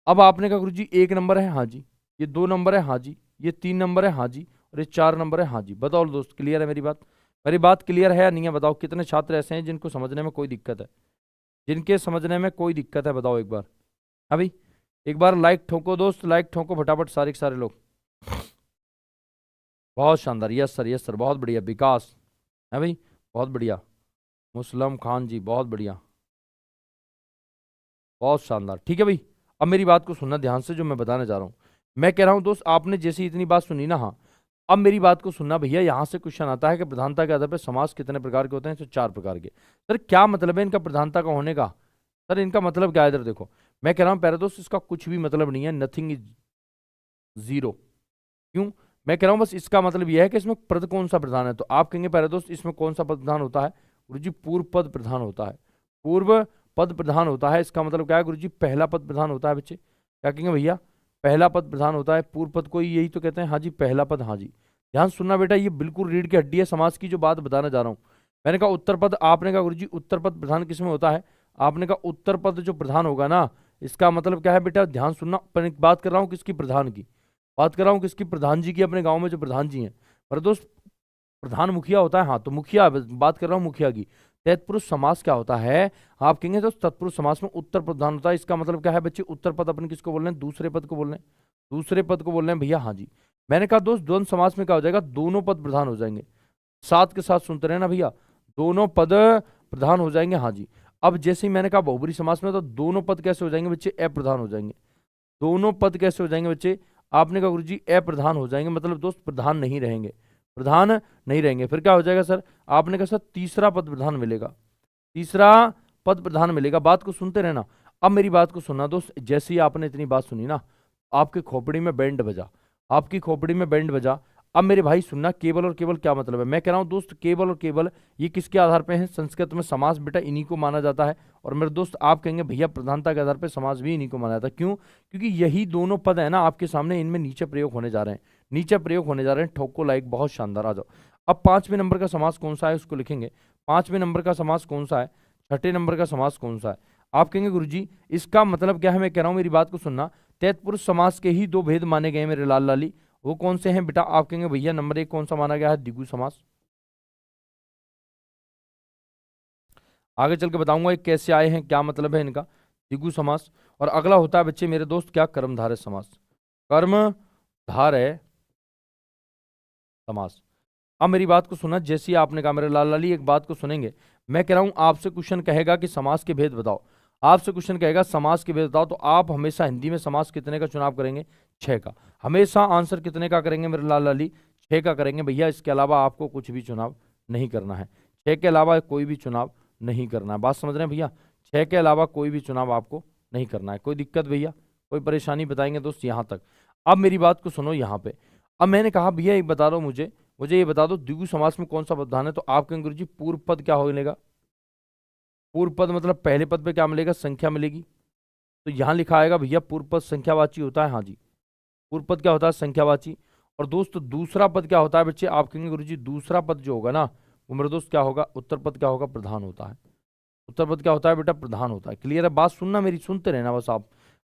अब आपने कहा गुरुजी 1 नंबर है, हाँ जी। ये 2 नंबर है, हाँ जी। ये 3 नंबर है, हाँ जी। और ये 4 नंबर है, हाँ जी। बताओ दोस्त क्लियर है मेरी बात? मेरी बात क्लियर है या नहीं है? बताओ कितने छात्र ऐसे हैं जिनको समझने में कोई दिक्कत है, जिनके समझने में कोई दिक्कत है? बताओ एक बार। अभी एक बार लाइक ठोको दोस्त, लाइक ठोको फटाफट सारे के सारे लोग। बहुत शानदार, यस सर, यस सर, बहुत बढ़िया। विकास है भाई, बहुत बढ़िया। मुसलम खान जी बहुत बढ़िया, बहुत शानदार। ठीक है भाई, अब मेरी बात को सुनना ध्यान से जो मैं बताने जा रहा हूं। मैं कह रहा हूं दोस्त आपने जैसे इतनी बात सुनी ना, हाँ, अब मेरी बात को सुनना भैया। यहां से क्वेश्चन आता है कि प्रधानता के आधार पर समास कितने प्रकार के होते हैं? तो 4 प्रकार के। सर क्या मतलब है इनका प्रधानता का होने का? सर इनका मतलब क्या है? इधर देखो, मैं कह रहा हूं पहले दोस्त इसका कुछ भी मतलब नहीं है, नथिंग इज जीरो। क्यों? मैं कह रहा हूं बस इसका मतलब यह है कि इसमें पद कौन सा प्रधान है। तो आप कहेंगे पहले दोस्त इसमें कौन सा पद प्रधान होता है? गुरुजी पूर्व पद प्रधान होता है। पूर्व पद प्रधान होता है, इसका मतलब क्या है गुरुजी? पहला पद प्रधान होता है बच्चे। क्या कहेंगे भैया? पहला पद प्रधान होता है। पूर्व पद को यही तो कहते हैं, हाँ जी, पहला पद। हाँ जी, ध्यान सुनना बेटा, ये बिल्कुल रीढ़ की हड्डी है समाज की जो बात बताने जा रहा हूं। मैंने कहा उत्तर पद, आपने कहा गुरुजी उत्तर पद प्रधान किसमें होता है? आपने कहा उत्तर पद जो प्रधान होगा ना, इसका मतलब क्या है बेटा? ध्यान सुनना, पर बात कर रहा हूं किसकी? प्रधान की बात कर रहा हूं। किसकी? प्रधान जी की। अपने गांव में जो प्रधान जी हैं, पर दोस्त प्रधान मुखिया होता है। हाँ, तो मुखिया बात कर रहा हूँ, मुखिया की। तत्पुरुष समास क्या होता है? आप कहेंगे तो तत्पुरुष समास में उत्तर पद प्रधान होता है। इसका मतलब क्या है बच्चे? उत्तर पद अपन किसको बोल रहे हैं? दूसरे पद को बोल रहे हैं। दूसरे पद को बोल रहे हैं भैया, हाँ जी। मैंने कहा दोस्त द्वंद्व समास में क्या हो जाएगा? दोनों पद प्रधान हो जाएंगे। साथ के साथ सुनते रहे ना भैया, दोनों पद प्रधान हो जाएंगे। हाँ जी। अब जैसे ही मैंने कहा बहुब्रीहि समास में, तो दोनों पद कैसे हो जाएंगे बच्चे? अप्रधान हो जाएंगे। दोनों पद कैसे हो जाएंगे बच्चे? आपने कहा गुरुजी अप्रधान हो जाएंगे, मतलब दोस्त प्रधान नहीं रहेंगे। प्रधान नहीं रहेंगे, फिर क्या हो जाएगा सर? आपने कहा सर तीसरा पद प्रधान मिलेगा। तीसरा पद प्रधान मिलेगा। बात को सुनते रहना। अब मेरी बात को सुनना दोस्त, जैसे ही आपने इतनी बात सुनी ना, आपकी खोपड़ी में बैंड बजा, आपकी खोपड़ी में बैंड बजा। अब मेरे भाई सुनना, केवल और केवल क्या मतलब है? मैं कह रहा हूं दोस्त केवल और केवल ये किसके आधार पे है? संस्कृत में समास बेटा इन्हीं को माना जाता है। और मेरे दोस्त आप कहेंगे भैया प्रधानता के आधार पे समास भी इन्हीं को माना जाता है। क्यों? क्योंकि यही दोनों पद है ना आपके सामने, इनमें नीचे प्रयोग होने जा रहे हैं। नीचे प्रयोग होने जा रहे हैं। ठोको लाइक, बहुत शानदार। आ जाओ। अब 5वें नंबर का समास कौन सा है उसको लिखेंगे। 5वें नंबर का समास कौन सा है? 6ठे नंबर का समास कौन सा है? आप कहेंगे गुरुजी इसका मतलब क्या है? मैं कह रहा हूं मेरी बात को सुनना, तत्पुरुष समास के ही 2 भेद माने गए मेरे लाल लाली। वो कौन से हैं बेटा? आप कहेंगे भैया नंबर 1 कौन सा माना गया है? द्विगु समास। आगे चल के बताऊंगा ये कैसे आए हैं, क्या मतलब है इनका। द्विगु समास। और अगला होता है बच्चे मेरे दोस्त क्या? कर्मधारय समास। कर्मधारय समास। अब मेरी बात को सुना, जैसे ही आपने कहा मेरे लाल लाली एक बात को सुनेंगे। मैं कह रहा हूं आपसे क्वेश्चन कहेगा कि समास के भेद बताओ। आपसे क्वेश्चन कहेगा समास के भेद बताओ, तो आप हमेशा हिंदी में समास कितने का चुनाव करेंगे? 6 का। हमेशा आंसर कितने का करेंगे मेरे लाल लाली? 6 का करेंगे भैया। इसके अलावा आपको कुछ भी चुनाव नहीं करना है। 6 के अलावा कोई भी चुनाव नहीं करना है। बात समझ रहे हैं भैया? 6 के अलावा कोई भी चुनाव आपको नहीं करना है। कोई दिक्कत भैया? कोई परेशानी? बताएंगे दोस्त यहाँ तक। अब मेरी बात को सुनो यहाँ पे। अब मैंने कहा भैया एक बता दो मुझे ये बता दो द्विगु समास में कौन सा प्रधान है? तो आप कहेंगे गुरुजी पूर्व पद क्या हो मिलेगा? पूर्व पद मतलब पहले पद पे क्या मिलेगा? संख्या मिलेगी। तो यहां लिखा आएगा भैया पूर्व पद संख्यावाची होता है। हाँ जी, पूर्व पद क्या होता है? संख्यावाची। और दोस्त दूसरा पद क्या होता है बच्चे? आप कहेंगे गुरुजी दूसरा पद जो होगा ना, वो मेरे दोस्त क्या होगा? उत्तर पद क्या होगा? प्रधान होता है। उत्तर पद क्या होता है बेटा? प्रधान होता है। क्लियर है? बात सुनना मेरी, सुनते रहना बस आप।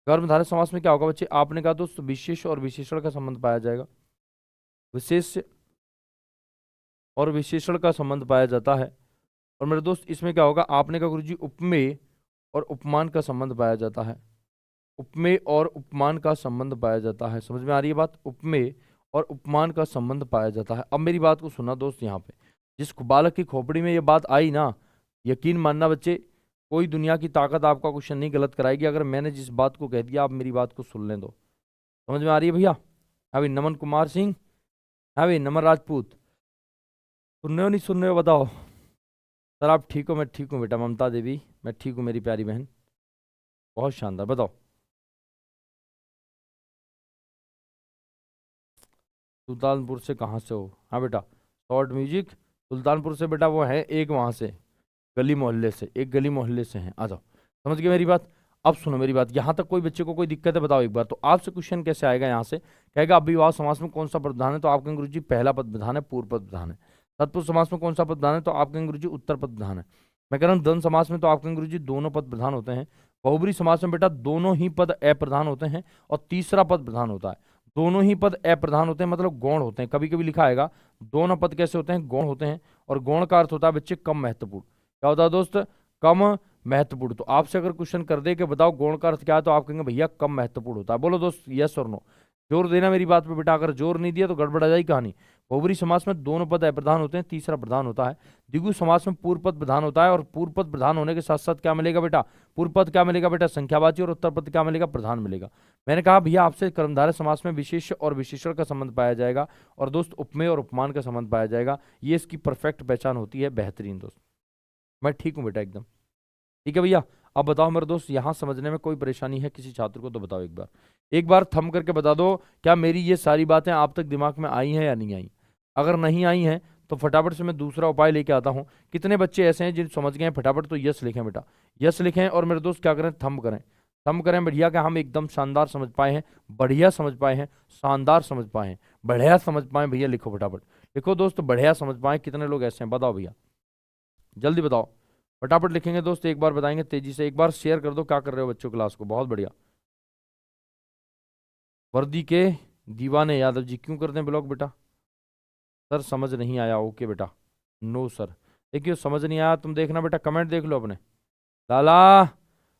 कर्मधारय समास में क्या होगा बच्चे? आपने कहा दोस्त विशेष और विशेषण का संबंध पाया जाएगा, विशेष और विशेषण का संबंध पाया जाता है। और मेरे दोस्त इसमें क्या होगा? आपने कहा गुरुजी उपमेय और उपमान का संबंध पाया जाता है, उपमेय और उपमान का संबंध पाया जाता है। समझ में आ रही है बात? उपमेय और उपमान का संबंध पाया जाता है। अब मेरी बात को सुनना दोस्त, यहाँ पे जिस बालक की खोपड़ी में ये बात आई ना, यकीन मानना बच्चे, कोई दुनिया की ताकत आपका क्वेश्चन नहीं गलत कराएगी। अगर मैंने जिस बात को कह दिया, आप मेरी बात को सुन लें तो। समझ में आ रही है भैया? हाँ भाई नमन कुमार सिंह, हाँ भाई नमन राजपूत, सुन रहे हो नहीं सुन रहे हो बताओ? सर आप ठीक हो? मैं ठीक हूँ बेटा। ममता देवी, मैं ठीक हूँ मेरी प्यारी बहन, बहुत शानदार। बताओ सुल्तानपुर से कहाँ से हो? हाँ बेटा शॉर्ट म्यूजिक, सुल्तानपुर से बेटा वो है एक वहाँ से गली मोहल्ले से, एक गली मोहल्ले से हैं। आ जाओ, समझ गए मेरी बात? अब सुनो मेरी बात, यहाँ तक कोई बच्चे को कोई दिक्कत है बताओ एक बार? तो आपसे क्वेश्चन कैसे आएगा? यहाँ से कहेगा अव्ययीभाव समास में कौन सा पद प्रधान है? तो आप कहेंगे गुरुजी पहला पद प्रधान है, पूर्व पद प्रधान है। तत्पुरुष समास में कौन सा पद प्रधान है? तो आप कहेंगे गुरुजी उत्तर पद प्रधान है। मैं कह रहा हूँ द्वंद्व समास में, तो आप कहेंगे गुरुजी दोनों पद प्रधान होते हैं। बहुब्रीहि समास में बेटा दोनों ही पद अप्रधान होते हैं और तीसरा पद प्रधान होता है। दोनों ही पद अप्रधान होते हैं मतलब गौण होते हैं। कभी कभी लिखा आएगा दोनों पद कैसे होते हैं? गौण होते हैं। और गौण का अर्थ होता है बच्चे कम महत्वपूर्ण। क्या होता है दोस्त? कम महत्वपूर्ण। तो आपसे अगर क्वेश्चन कर दे कि बताओ गौण का अर्थ क्या है, तो आप कहेंगे भैया कम महत्वपूर्ण होता है। बोलो दोस्त यस और नो, जोर देना मेरी बात पे बेटा। अगर जोर नहीं दिया तो गड़बड़ा जाएगी कहानी। बहुब्रीहि समास में दोनों पद अप्रधान होते हैं, तीसरा प्रधान होता है। द्विगु समास में पूर्व पद प्रधान होता है, और पूर्व पद प्रधान होने के साथ साथ क्या मिलेगा बेटा? पूर्व पद क्या मिलेगा बेटा? संख्यावाची। और उत्तर पद क्या मिलेगा? प्रधान मिलेगा। मैंने कहा भैया आपसे कर्मधारय समास में विशेष और विशेषण का संबंध पाया जाएगा, और दोस्त उपमेय और उपमान का संबंध पाया जाएगा। ये इसकी परफेक्ट पहचान होती है। बेहतरीन दोस्त, मैं ठीक हूँ बेटा एकदम। ठीक है भैया? अब बताओ मेरे दोस्त, यहाँ समझने में कोई परेशानी है किसी छात्र को? तो बताओ एक बार, एक बार थम करके बता दो, क्या मेरी ये सारी बातें आप तक दिमाग में आई हैं या नहीं आई? अगर नहीं आई हैं तो फटाफट से मैं दूसरा उपाय लेके आता हूँ। कितने बच्चे ऐसे हैं जिन समझ गए हैं फटाफट? तो यस लिखें बेटा, यस लिखें। और मेरे दोस्त क्या करें? थंब करें, थंब करें। बढ़िया, क्या हम एकदम शानदार समझ पाए हैं, बढ़िया समझ पाए हैं, शानदार समझ पाए हैं, बढ़िया समझ पाए भैया? लिखो फटाफट, लिखो दोस्त, बढ़िया समझ पाए। कितने लोग ऐसे हैं बताओ भैया? जल्दी बताओ, फटाफट लिखेंगे दोस्त, एक बार बताएंगे तेजी से। एक बार शेयर कर दो क्या कर रहे हो बच्चों क्लास को, बहुत बढ़िया। वर्दी के दीवाने यादव जी, क्यों कर दें ब्लॉक बेटा? सर समझ नहीं आया। ओके बेटा, नो सर। देखियो समझ नहीं आया, तुम देखना बेटा, कमेंट देख लो अपने। लाला,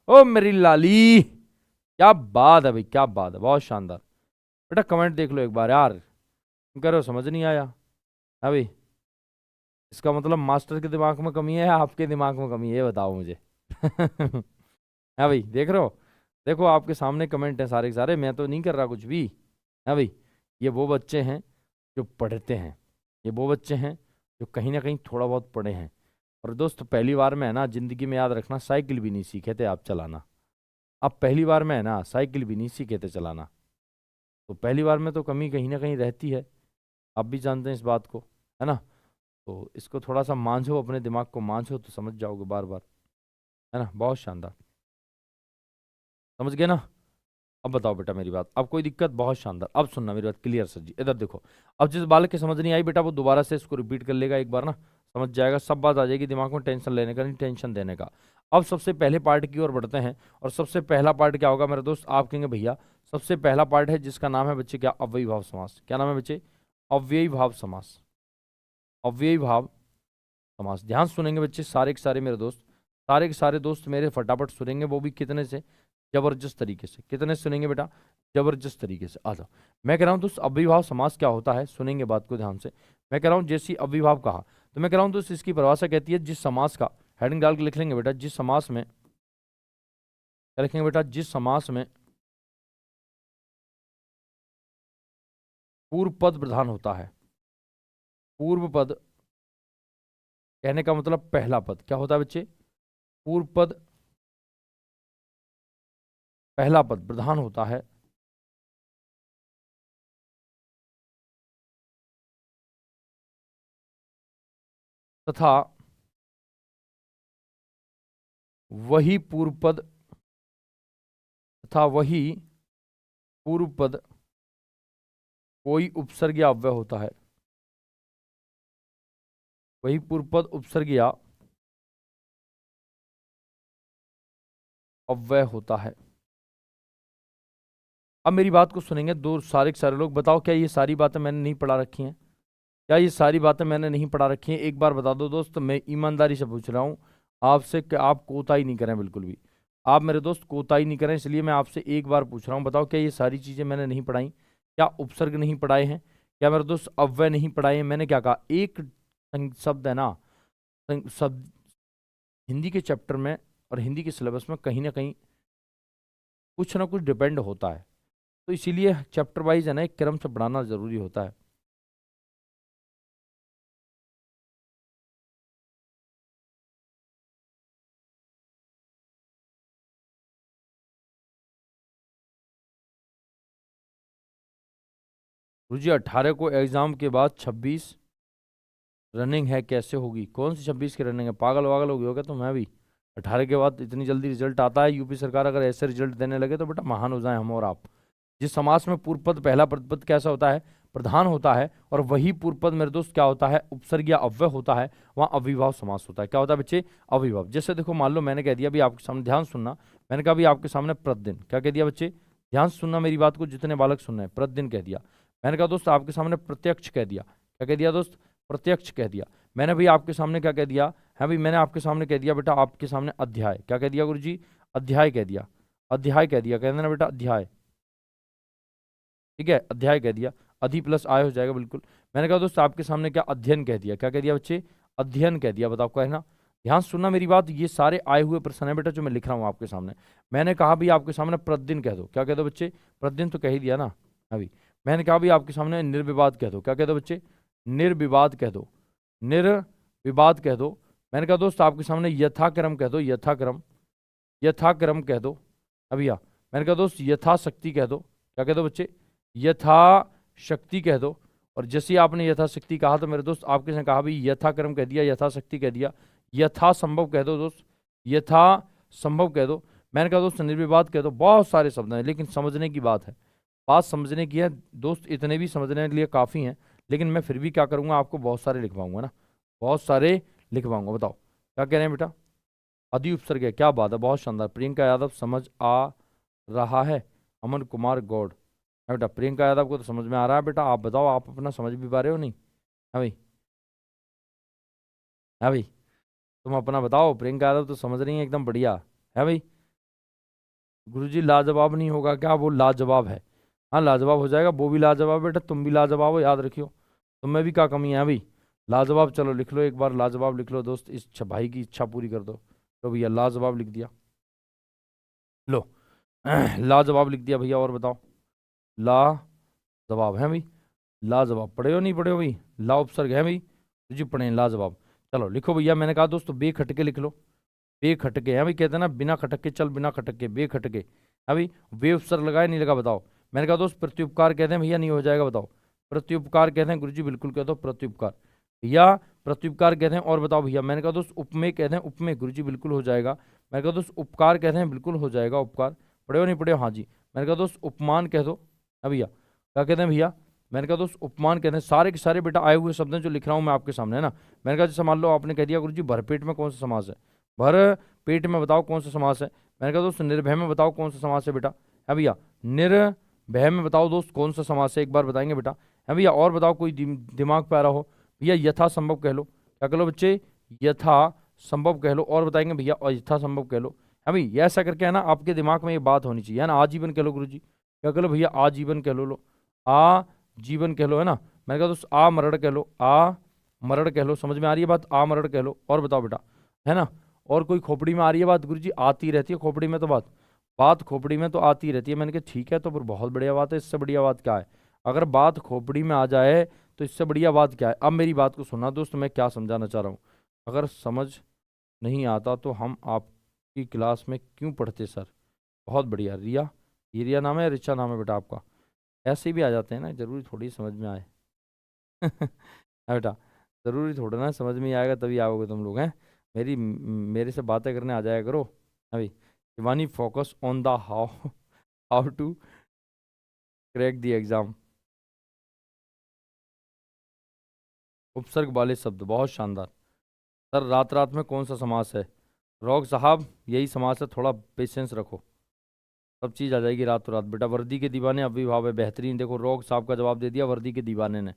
ओ मेरी लाली, क्या बात है भाई, क्या बात है, बहुत शानदार। बेटा कमेंट देख लो एक बार यार। तुम कह रहे हो समझ नहीं आया? हाँ भाई, इसका मतलब मास्टर के दिमाग में कमी है या आपके दिमाग में कमी है, ये बताओ मुझे। हाँ भाई देख रहे हो? देखो आपके सामने कमेंट है सारे के सारे, मैं तो नहीं कर रहा कुछ भी। हाँ भाई, ये वो बच्चे हैं जो पढ़ते हैं, ये वो बच्चे हैं जो कहीं ना कहीं थोड़ा बहुत पढ़े हैं। और दोस्त पहली बार में है ना, जिंदगी में याद रखना, साइकिल भी नहीं सीखे थे आप चलाना। अब पहली बार में है ना, साइकिल भी नहीं सीखे थे चलाना। तो पहली बार में तो कमी कहीं ना कहीं रहती है, आप भी जानते हैं इस बात को, है ना? तो इसको थोड़ा सा मांझो, अपने दिमाग को मांझो तो समझ जाओगे बार बार, है ना? बहुत शानदार, समझ गए ना? अब बताओ बेटा मेरी बात, अब कोई दिक्कत? बहुत शानदार। अब सुनना मेरी बात क्लियर सर जी, इधर देखो। अब जिस बालक के समझ नहीं आई बेटा, वो दोबारा से इसको रिपीट कर लेगा एक बार ना, समझ जाएगा, सब बात आ जाएगी दिमाग में। टेंशन लेने का नहीं, टेंशन देने का। अब सबसे पहले पार्ट की ओर बढ़ते हैं, और सबसे पहला पार्ट क्या होगा मेरे दोस्त? आप कहेंगे भैया सबसे पहला पार्ट है जिसका नाम है बच्चे क्या? अव्ययी भाव समास। क्या नाम है बच्चे? अव्ययी भाव समास। अव्ययी भाव समास। ध्यान सुनेंगे बच्चे सारे के सारे मेरे दोस्त, सारे के सारे दोस्त मेरे फटाफट सुनेंगे, वो भी कितने से? जबरदस्त तरीके से। कितने सुनेंगे बेटा? जबरदस्त तरीके से। आ जाओ। मैं कह रहा हूँ दोस्त अव्ययीभाव समास क्या होता है, सुनेंगे बात को ध्यान से। मैं कह रहा हूँ जैसी अव्ययीभाव कहा, तो मैं कह रहा हूँ दोस्त इसकी परिभाषा कहती है जिस समास का, हेडिंग डाल के लिख लेंगे बेटा, जिस समास में, क्या लिखेंगे बेटा? जिस समास में पूर्व पद प्रधान होता है। पूर्व पद कहने का मतलब पहला पद क्या होता है बच्चे? पूर्व पद, पहला पद प्रधान होता है, तथा वही पूर्व पद, तथा वही पूर्व पद कोई उपसर्ग या अव्यय होता है। वही पूर्व पद उपसर्ग या अव्यय होता है। अब मेरी बात को सुनेंगे दो सारे के सारे लोग। बताओ क्या ये सारी बातें मैंने नहीं पढ़ा रखी हैं? क्या ये सारी बातें मैंने नहीं पढ़ा रखी हैं? एक बार बता दो दोस्त, मैं ईमानदारी से पूछ रहा हूँ आपसे कि आप कोताही नहीं करें बिल्कुल भी। आप मेरे दोस्त कोताही नहीं करें, इसलिए मैं आपसे एक बार पूछ रहा हूँ। बताओ क्या ये सारी चीज़ें मैंने नहीं पढ़ाई? क्या उपसर्ग नहीं पढ़ाए हैं? क्या मेरे दोस्त अव्यय नहीं पढ़ाए हैं? मैंने क्या कहा, एक शब्द है ना, शब्द हिंदी के चैप्टर में और हिंदी के सिलेबस में कहीं ना कहीं कुछ ना कुछ डिपेंड होता है, तो इसीलिए चैप्टर वाइज है ना एक क्रम से पढ़ाना जरूरी होता है। गुरुजी 18 को एग्जाम के बाद 26 रनिंग है, कैसे होगी? कौन सी 26 की रनिंग है? पागल वागल हो गया होगा तो मैं भी 18 के बाद इतनी जल्दी रिजल्ट आता है? यूपी सरकार अगर ऐसे रिजल्ट देने लगे तो बेटा महान हो जाए हम और आप। जिस समास में पूर्व पद पहला पद कैसा होता है? प्रधान होता है, और वही पूर्व पद मेरे दोस्त क्या होता है? उपसर्ग या अव्यय होता है, वहां अविभाव समास होता है। क्या होता है बच्चे? अविभाव। जैसे देखो मान लो मैंने कह दिया भी आपके सामने, ध्यान सुनना, मैंने कहा भी आपके सामने प्रतिदिन, क्या कह दिया बच्चे? ध्यान सुनना मेरी बात को, जितने बालक सुन रहे हैं, प्रतिदिन कह दिया। मैंने कहा दोस्त आपके सामने प्रत्यक्ष कह दिया। क्या कह दिया दोस्त? प्रत्यक्ष कह दिया। मैंने भाई आपके सामने क्या कह दिया है? भाई मैंने आपके सामने कह दिया बेटा, आपके सामने अध्याय। क्या कह दिया गुरुजी? अध्याय कह दिया। अध्याय कह दिया, कह देना बेटा अध्याय। ठीक है, अध्याय कह दिया, अधि प्लस आय हो जाएगा बिल्कुल। मैंने कहा दोस्त आपके सामने क्या अध्ययन कह दिया। क्या कह दिया बच्चे? अध्ययन कह दिया। बताओ कहना, ध्यान सुनना मेरी बात, ये सारे आए हुए प्रश्न है बेटा जो मैं लिख रहा हूँ आपके सामने। मैंने कहा भी आपके सामने प्रतिदिन कह दो। क्या कह दो बच्चे? प्रतिदिन तो कह ही दिया ना अभी। मैंने कहा भी आपके सामने निर्विवाद कह दो। क्या कह दो बच्चे? निर्विवाद कह दो। निर्विवाद कह दो। मैंने कहा दोस्त आपके सामने यथाक्रम कह दो। यथाक्रम, यथाक्रम कह दो अभी। मैंने कहा दोस्त यथाशक्ति कह दो। क्या कह दो बच्चे? यथाशक्ति कह दो। और जैसे ही आपने यथाशक्ति कहा तो मेरे दोस्त आपके ने कहा भी यथाक्रम कह दिया, यथाशक्ति कह दिया। यथासंभव कह दो दोस्त, यथासंभव कह दो। मैंने कहा दोस्त निर्विवाद कह दो। बहुत सारे शब्द हैं, लेकिन समझने की बात है, बात समझने की है दोस्त। इतने भी समझने के लिए काफ़ी हैं, लेकिन मैं फिर भी क्या करूँगा, आपको बहुत सारे लिखवाऊंगा ना, बहुत सारे लिखवाऊंगा। बताओ क्या कह रहे हैं बेटा? अधि उपसर्ग है, क्या बात है, बहुत शानदार। प्रियंका यादव समझ आ रहा है? अमन कुमार गौड़, हाँ बेटा प्रियंका यादव को तो समझ में आ रहा है बेटा। आप बताओ आप अपना समझ भी पा रहे हो नहीं? हाँ भाई, हाँ भाई, तुम अपना बताओ। प्रियंका यादव तो समझ रही है एकदम बढ़िया है भाई। गुरुजी लाजवाब नहीं होगा क्या? वो लाजवाब है। हाँ लाजवाब हो जाएगा, वो भी लाजवाब बेटा, तुम भी लाजवाब हो, याद रखियो। तुम में भी क्या कमी है भाई? लाजवाब, चलो लिख लो एक बार लाजवाब लिख लो दोस्त, इस भाई की इच्छा पूरी कर दो। तो भैया लाजवाब लिख दिया, लो लाजवाब लिख दिया भैया। और बताओ, ला जवाब है भाई। लाजवाब पढ़े हो नहीं पढ़े हो भाई? ला उपसर्ग है भाई जी, पढ़े हैं लाजवाब। चलो लिखो भैया, मैंने कहा दोस्तों बेखटके लिख लो। बेखटके है भाई, कहते हैं ना बिना खटक के चल, बिना खटक के बेखटके है भाई। वे उपसर्ग लगाए नहीं लगा? बताओ। मैंने कहा दोस्त प्रत्युपकार कहते हैं भैया, नहीं हो जाएगा? बताओ। प्रत्युपकार कहते हैं गुरुजी, बिल्कुल कह दो प्रत्युपकार भैया, प्रत्युपकार कहते हैं। और बताओ भैया। मैंने कहा दोस्त उपमेय कहते हैं, उपमेय गुरुजी बिल्कुल हो जाएगा। मैंने कहा दोस्त उपकार कहते हैं, बिल्कुल हो जाएगा उपकार। पढ़े हो नहीं पढ़े हो? हाँ जी। मैंने कहा दोस्त उपमान कह दो। हाँ भैया, क्या कहते हैं भैया? मैंने कहा दोस्त उपमान कहते हैं। सारे के सारे बेटा आए हुए शब्द हैं जो लिख रहा हूँ मैं आपके सामने, है ना। मैंने कहा जैसे मान लो आपने कह दिया गुरुजी भरपेट में कौन सा समास है? भर पेट में बताओ कौन सा समास है? मैंने कहा दोस्त निर्भय में बताओ कौन सा समास है बेटा? है भैया। निर्भय में बताओ दोस्त कौन सा समास है? एक बार बताएंगे बेटा? है भैया। और बताओ कोई दिमाग पे आ रहा हो? भैया यथासंभव कह लो। क्या कह लो बच्चे? यथासंभव कह लो। और बताएंगे भैया और यथासंभव कह लो। है भाई, ये ऐसा करके है ना आपके दिमाग में ये बात होनी चाहिए, है ना। आजीवन कह लो गुरुजी। क्या कह लो भैया? आजीवन कह लो। आ जीवन कह लो, है ना। मैंने कहा दोस्त आ मरण कह लो। आ मरण कह लो, समझ में आ रही है बात? आ मरण कह लो। और बताओ बेटा, है ना। और कोई खोपड़ी में आ रही है बात? गुरुजी आती रहती है खोपड़ी में तो बात, बात खोपड़ी में तो आती रहती है। मैंने कहा ठीक है, तो फिर बहुत बढ़िया बात है। इससे बढ़िया बात क्या है? अगर बात खोपड़ी में आ जाए तो इससे बढ़िया बात क्या है? अब मेरी बात को सुनना दोस्त, मैं क्या समझाना चाह रहा हूँ। अगर समझ नहीं आता तो हम आपकी क्लास में क्यों पढ़ते सर? बहुत बढ़िया। रिया, ये रिया नाम है या रिचा नाम है बेटा आपका? ऐसे भी आ जाते हैं ना, जरूरी थोड़ी समझ में आए हाँ बेटा, जरूरी थोड़ा ना समझ में आएगा तभी आओगे तुम लोग, हैं। मेरे से बातें करने आ जाया करो अभी। Shivani focus on the how how to crack the exam. उपसर्ग वाले शब्द बहुत शानदार। सर रात रात में कौन सा समास है? रॉक साहब यही समाज है, थोड़ा पेशेंस रखो, सब चीज़ आ जाएगी रातों रात। बेटा वर्दी के दीवाने अभिभाव है, बेहतरीन। देखो रॉक साहब का जवाब दे दिया वर्दी के दीवाने ने,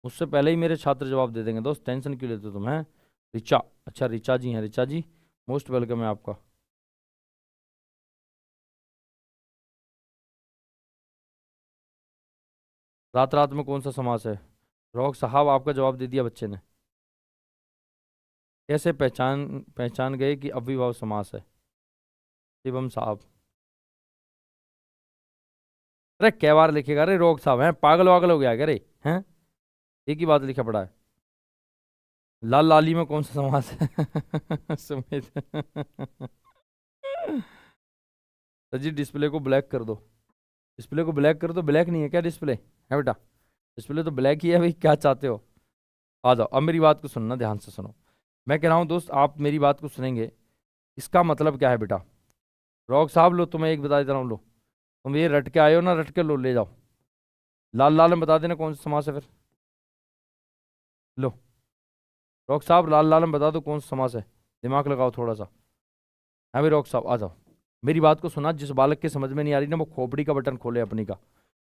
उससे पहले ही मेरे छात्र जवाब दे देंगे। दोस्त टेंशन क्यों लेते हो तुम, हैं? रिचा, अच्छा रिचा जी हैं, रिचा जी मोस्ट वेलकम है आपका। रात रात में कौन सा समास है? रॉक साहब आपका जवाब दे दिया बच्चे ने। कैसे पहचान पहचान गए कि अव्ययभाव समास है? शिवम साहब, अरे कै बार लिखेगा रे रॉक साहब, हैं पागल वागल हो गया क्या रे, हैं? एक ही बात लिखा पड़ा है। लाल लाली में कौन सा समास है? सुमित सर जी डिस्प्ले को ब्लैक कर दो, डिस्प्ले को ब्लैक कर दो। ब्लैक नहीं है क्या डिस्प्ले, है बेटा? डिस्प्ले तो ब्लैक ही है भाई, क्या चाहते हो? आ जाओ, अब मेरी बात को सुनना, ध्यान से सुनो। मैं कह रहा हूँ दोस्त, आप मेरी बात को सुनेंगे, इसका मतलब क्या है बेटा? रॉक साहब लो, तुम्हें एक बता देता हूँ, लो तुम ये रट के आए हो ना, रट के लो, ले जाओ। लाल लाल में बता देना कौन सा समास है फिर। लो रॉक साहब, लाल लाल में बता दो कौन सा समास है, दिमाग लगाओ थोड़ा सा। हाँ भाई रॉक साहब आ जाओ, मेरी बात को सुना। जिस बालक के समझ में नहीं आ रही ना, वो खोपड़ी का बटन खोले अपनी का,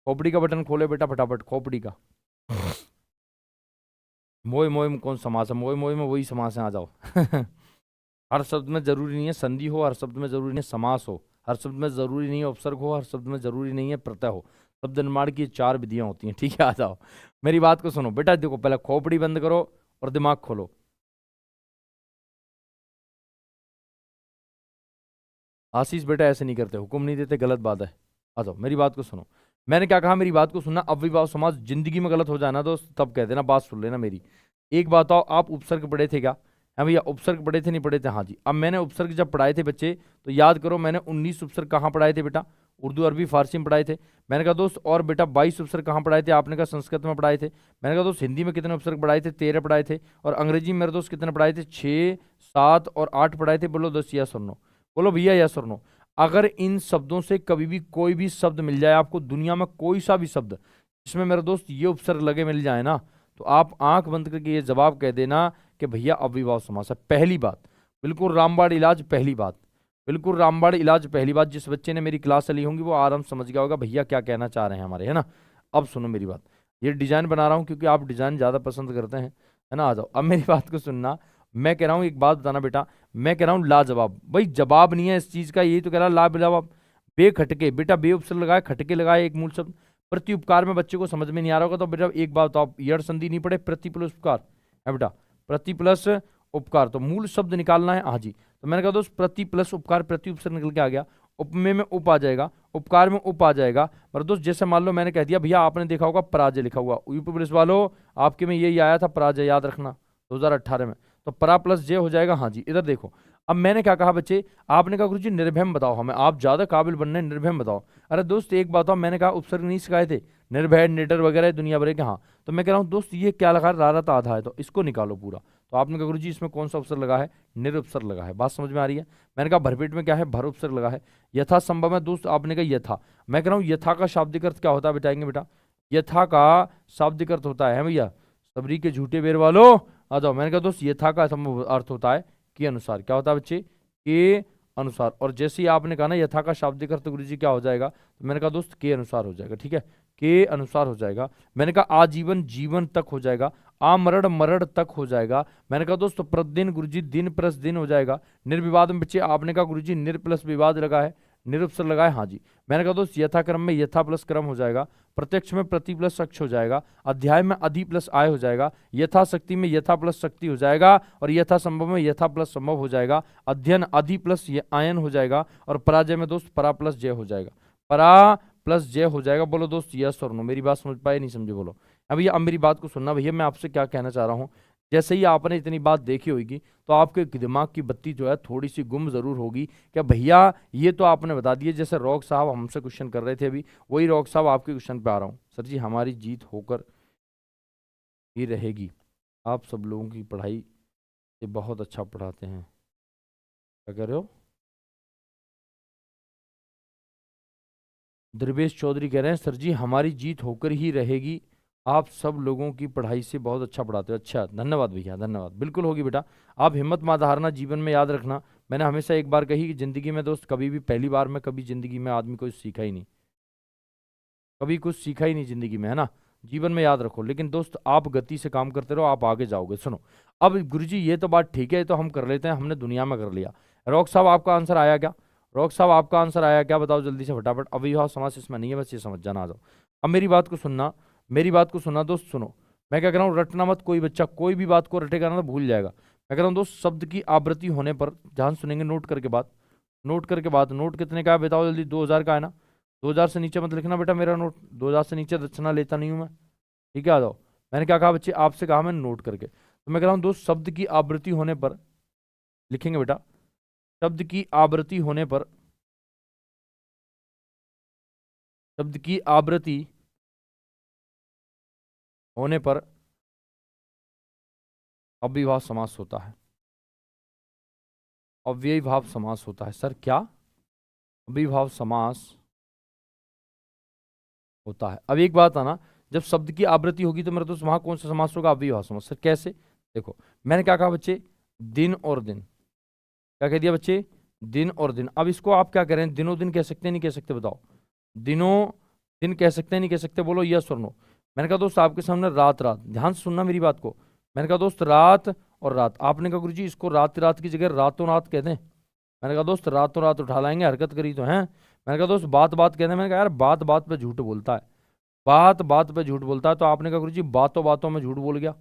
खोपड़ी का बटन खोले बेटा फटाफट, खोपड़ी का। मोए मोए में कौन समास है? मोए मोए में वही समास है, आ जाओ। हर शब्द में जरूरी नहीं है संधि हो, हर शब्द में जरूरी नहीं है समास हो, हर शब्द में जरूरी नहीं है उपसर्ग हो, हर शब्द में जरूरी नहीं है प्रत्यय हो। शब्द निर्माण की 4 विधियां होती हैं, ठीक है? आ जाओ, मेरी बात को सुनो बेटा। देखो पहले खोपड़ी बंद करो और दिमाग खोलो। आशीष बेटा ऐसे नहीं करते, हुक्म नहीं देते, गलत बात है। आ जाओ, मेरी बात को सुनो। मैंने क्या कहा, मेरी बात को सुनना। अव्ययभाव समास जिंदगी में गलत हो जाए ना दोस्त, तब कह देना, बात सुन लेना मेरी। एक बात आओ, आप उपसर्ग पढ़े थे क्या? हाँ भैया उपसर्ग पढ़े थे, नहीं पढ़े थे? हाँ जी। अब मैंने उपसर्ग जब पढ़ाए थे बच्चे, तो याद करो मैंने 19 उपसर्ग कहाँ पढ़ाए थे बेटा? उर्दू अरबी फारसी में पढ़ाए थे। मैंने कहा दोस्त और बेटा 22 उपसर्ग कहाँ पढ़ाए थे? आपने कहा संस्कृत में पढ़ाए थे। मैंने कहा दोस्त हिंदी में कितने उपसर्ग पढ़ाए थे? 13 पढ़ाए थे। और अंग्रेजी में मेरे दोस्त कितने पढ़ाए थे? 6, 7 और 8 पढ़ाए थे। बोलो दोस्त यस और नो, बोलो भैया यस और नो। अगर इन शब्दों से कभी भी कोई भी शब्द मिल जाए आपको, दुनिया में कोई सा भी शब्द जिसमें मेरे दोस्त ये उपसर्ग लगे मिल जाए ना, तो आप आंख बंद करके ये जवाब कह देना कि भैया अव्ययभाव समास है। पहली बात, बिल्कुल रामबाण इलाज। पहली बात, बिल्कुल रामबाण इलाज। पहली बात, जिस बच्चे ने मेरी क्लास ली होंगी वो आराम समझ गया होगा भैया क्या कहना चाह रहे हैं हमारे, है ना? अब सुनो मेरी बात, ये डिजाइन बना रहा हूँ क्योंकि आप डिजाइन ज्यादा पसंद करते हैं, है ना? आ जाओ, अब मेरी बात को सुनना। मैं कह रहा हूँ एक बात बताना बेटा, मैं कह रहा हूँ लाजवाब। भाई जवाब नहीं है इस चीज का, यही तो कह रहा लाजवाब। बेखटके बेटा, बे उपसर्ग लगाए, खटके लगाए, एक मूल शब्द। प्रति उपकार में बच्चे को समझ में नहीं आ रहा होगा, तो बेटा एक बात बताओ, यड़ संधि नहीं पढ़े, प्रति प्लस उपकार है बेटा, प्रति प्लस उपकार, तो मूल शब्द निकालना है। हाँ जी, तो मैंने कहा दोस्त प्रति प्लस उपकार, प्रति उपसर्ग निकल के आ गया, उपमेय में उप आ जाएगा, उपकार में उप आ जाएगा। पर दोस्त जैसे मान लो मैंने कह दिया भैया, आपने देखा होगा पराजय लिखा हुआ, यूपी पुलिस वालों आपके में यही आया था पराजय, याद रखना 2018 में, तो परा प्लस जे हो जाएगा। हाँ जी, इधर देखो, अब मैंने क्या कहा बच्चे, आपने कहा गुरुजी निर्भय बताओ हमें, आप ज्यादा काबिल बनने, निर्भय बताओ। अरे दोस्त एक बात, मैंने कहा उपसर्ग नहीं सिखाए थे, निर्भय निडर वगैरह दुनिया भर के। हाँ, तो मैं कह रहा हूँ दोस्त ये क्या लगा, रारत आधा है, तो इसको निकालो पूरा। तो आपने कहा गुरुजी इसमें कौन सा उपसर्ग लगा है? निरुपसर्ग लगा है। बात समझ में आ रही है? मैंने कहा भरपेट में क्या है? भर उपसर्ग लगा है। यथा संभव है दोस्त, आपने कहा यथा। मैं कह रहा हूँ यथा का शाब्दिक अर्थ क्या होता है, बताएंगे बेटा? यथा का शाब्दिक अर्थ होता है भैया, सबरी के झूठे बेर वालों आ जाओ। मैंने कहा दोस्त यथा का अर्थ होता है के अनुसार। क्या होता है बच्चे? के अनुसार। और जैसे ही आपने कहा ना यथा का शाब्दिक अर्थ गुरुजी क्या हो जाएगा, तो मैंने कहा दोस्त के अनुसार हो जाएगा, ठीक है? के अनुसार हो जाएगा। मैंने कहा आजीवन जीवन तक हो जाएगा, आमरण मरण तक हो जाएगा। मैंने कहा दोस्तों प्रतिदिन गुरुजी दिन प्लस दिन हो जाएगा। निर्विवाद में बच्चे आपने कहा गुरुजी निर प्लस विवाद लगा है, निरुपसर्ग लगा है। हाँ जी, मैंने कहा दोस्त यथाक्रम में यथा प्लस क्रम हो जाएगा, प्रत्यक्ष में प्रति प्लस अक्ष हो जाएगा, अध्याय में अधि प्लस आय हो जाएगा, यथाशक्ति में यथा प्लस शक्ति हो जाएगा, और यथा संभव में यथा प्लस संभव हो जाएगा, अध्ययन अधि प्लस आयन हो जाएगा, और पराजय में दोस्त परा प्लस जय हो जाएगा, परा प्लस जय हो जाएगा। बोलो दोस्त यस और नो, मेरी बात समझ पाए नहीं समझे? बोलो अभी अब मेरी बात को सुनना भैया, मैं आपसे क्या कहना चाह रहा हूँ। जैसे ही आपने इतनी बात देखी होगी तो आपके दिमाग की बत्ती जो है थोड़ी सी गुम जरूर होगी। क्या भैया ये तो आपने बता दिया, जैसे रॉक साहब हमसे क्वेश्चन कर रहे थे अभी, वही रॉक साहब आपके क्वेश्चन पे आ रहा हूँ। सर जी हमारी जीत होकर ही रहेगी, आप सब लोगों की पढ़ाई से बहुत अच्छा पढ़ाते हैं। क्या कह रहे हो? द्रवेश चौधरी कह रहे हैं सर जी हमारी जीत होकर ही रहेगी, आप सब लोगों की पढ़ाई से बहुत अच्छा पढ़ाते हो। अच्छा धन्यवाद भैया, धन्यवाद। बिल्कुल होगी बेटा, आप हिम्मत मत हारना, जीवन में याद रखना मैंने हमेशा एक बार कही कि जिंदगी में दोस्त कभी भी पहली बार में कभी जिंदगी में आदमी कुछ सीखा ही नहीं, कभी कुछ सीखा ही नहीं जिंदगी में, है ना। जीवन में याद रखो। लेकिन दोस्त आप गति से काम करते रहो, आप आगे जाओगे। सुनो, अब गुरुजी ये तो बात ठीक है, ये तो हम कर लेते हैं, हमने दुनिया में कर लिया। रॉक साहब आपका आंसर आया क्या? रॉक साहब आपका आंसर आया क्या? बताओ जल्दी से फटाफट। अविवाह समास इसमें नहीं है, बस ये समझ जाना। आ जाओ अब मेरी बात को सुनना, मेरी बात को सुनना दोस्त। सुनो मैं क्या कह रहा हूँ, रटना मत। कोई बच्चा कोई भी बात को रटेगा ना तो भूल जाएगा। मैं कह रहा हूँ दोस्त, शब्द की आवृत्ति होने पर, ध्यान सुनेंगे, नोट करके बात, नोट करके बात। नोट कितने का है बताओ जल्दी? 2000 का है ना? 2000 से नीचे मत लिखना बेटा मेरा नोट, 2000 से नीचे दक्षिणा लेता नहीं हूं मैं, ठीक है। आ जाओ। मैंने क्या कहा बच्चे, आपसे कहा मैंने नोट करके। तो मैं कह रहा हूं दोस्त, शब्द की आवृत्ति होने पर लिखेंगे बेटा, शब्द की आवृत्ति होने पर, शब्द की आवृत्ति होने पर अव्ययीभाव समास होता है। अव्ययीभाव समास होता है। सर क्या? अव्ययीभाव समास होता है। अब एक बात आना, जब शब्द की आवृत्ति होगी तो मेरे दोस्त वहां कौन सा समास होगा? अव्ययीभाव समास। सर कैसे? देखो मैंने क्या कहा बच्चे, दिन और दिन। क्या कह दिया बच्चे? दिन और दिन। अब इसको आप क्या कह रहे हैं, दिनों दिन कह सकते हैं नहीं कह सकते? बताओ, दिनों दिन कह सकते हैं नहीं कह सकते? बोलो यस और नो। मैंने कहा दोस्त आपके सामने रात रात, ध्यान से सुनना मेरी बात को। मैंने कहा दोस्त रात और रात। आपने कहा गुरुजी इसको रात रात की जगह रातों रात कहते हैं। मैंने कहा दोस्त रातों रात उठा लाएंगे, हरकत करी तो है। मैंने कहा दोस्त बात बात कहते हैं। मैंने कहा यार बात बात पे झूठ बोलता है, बात बात पे झूठ बोलता है। तो आपने कहा गुरुजी बातों बातों में झूठ बोल गया,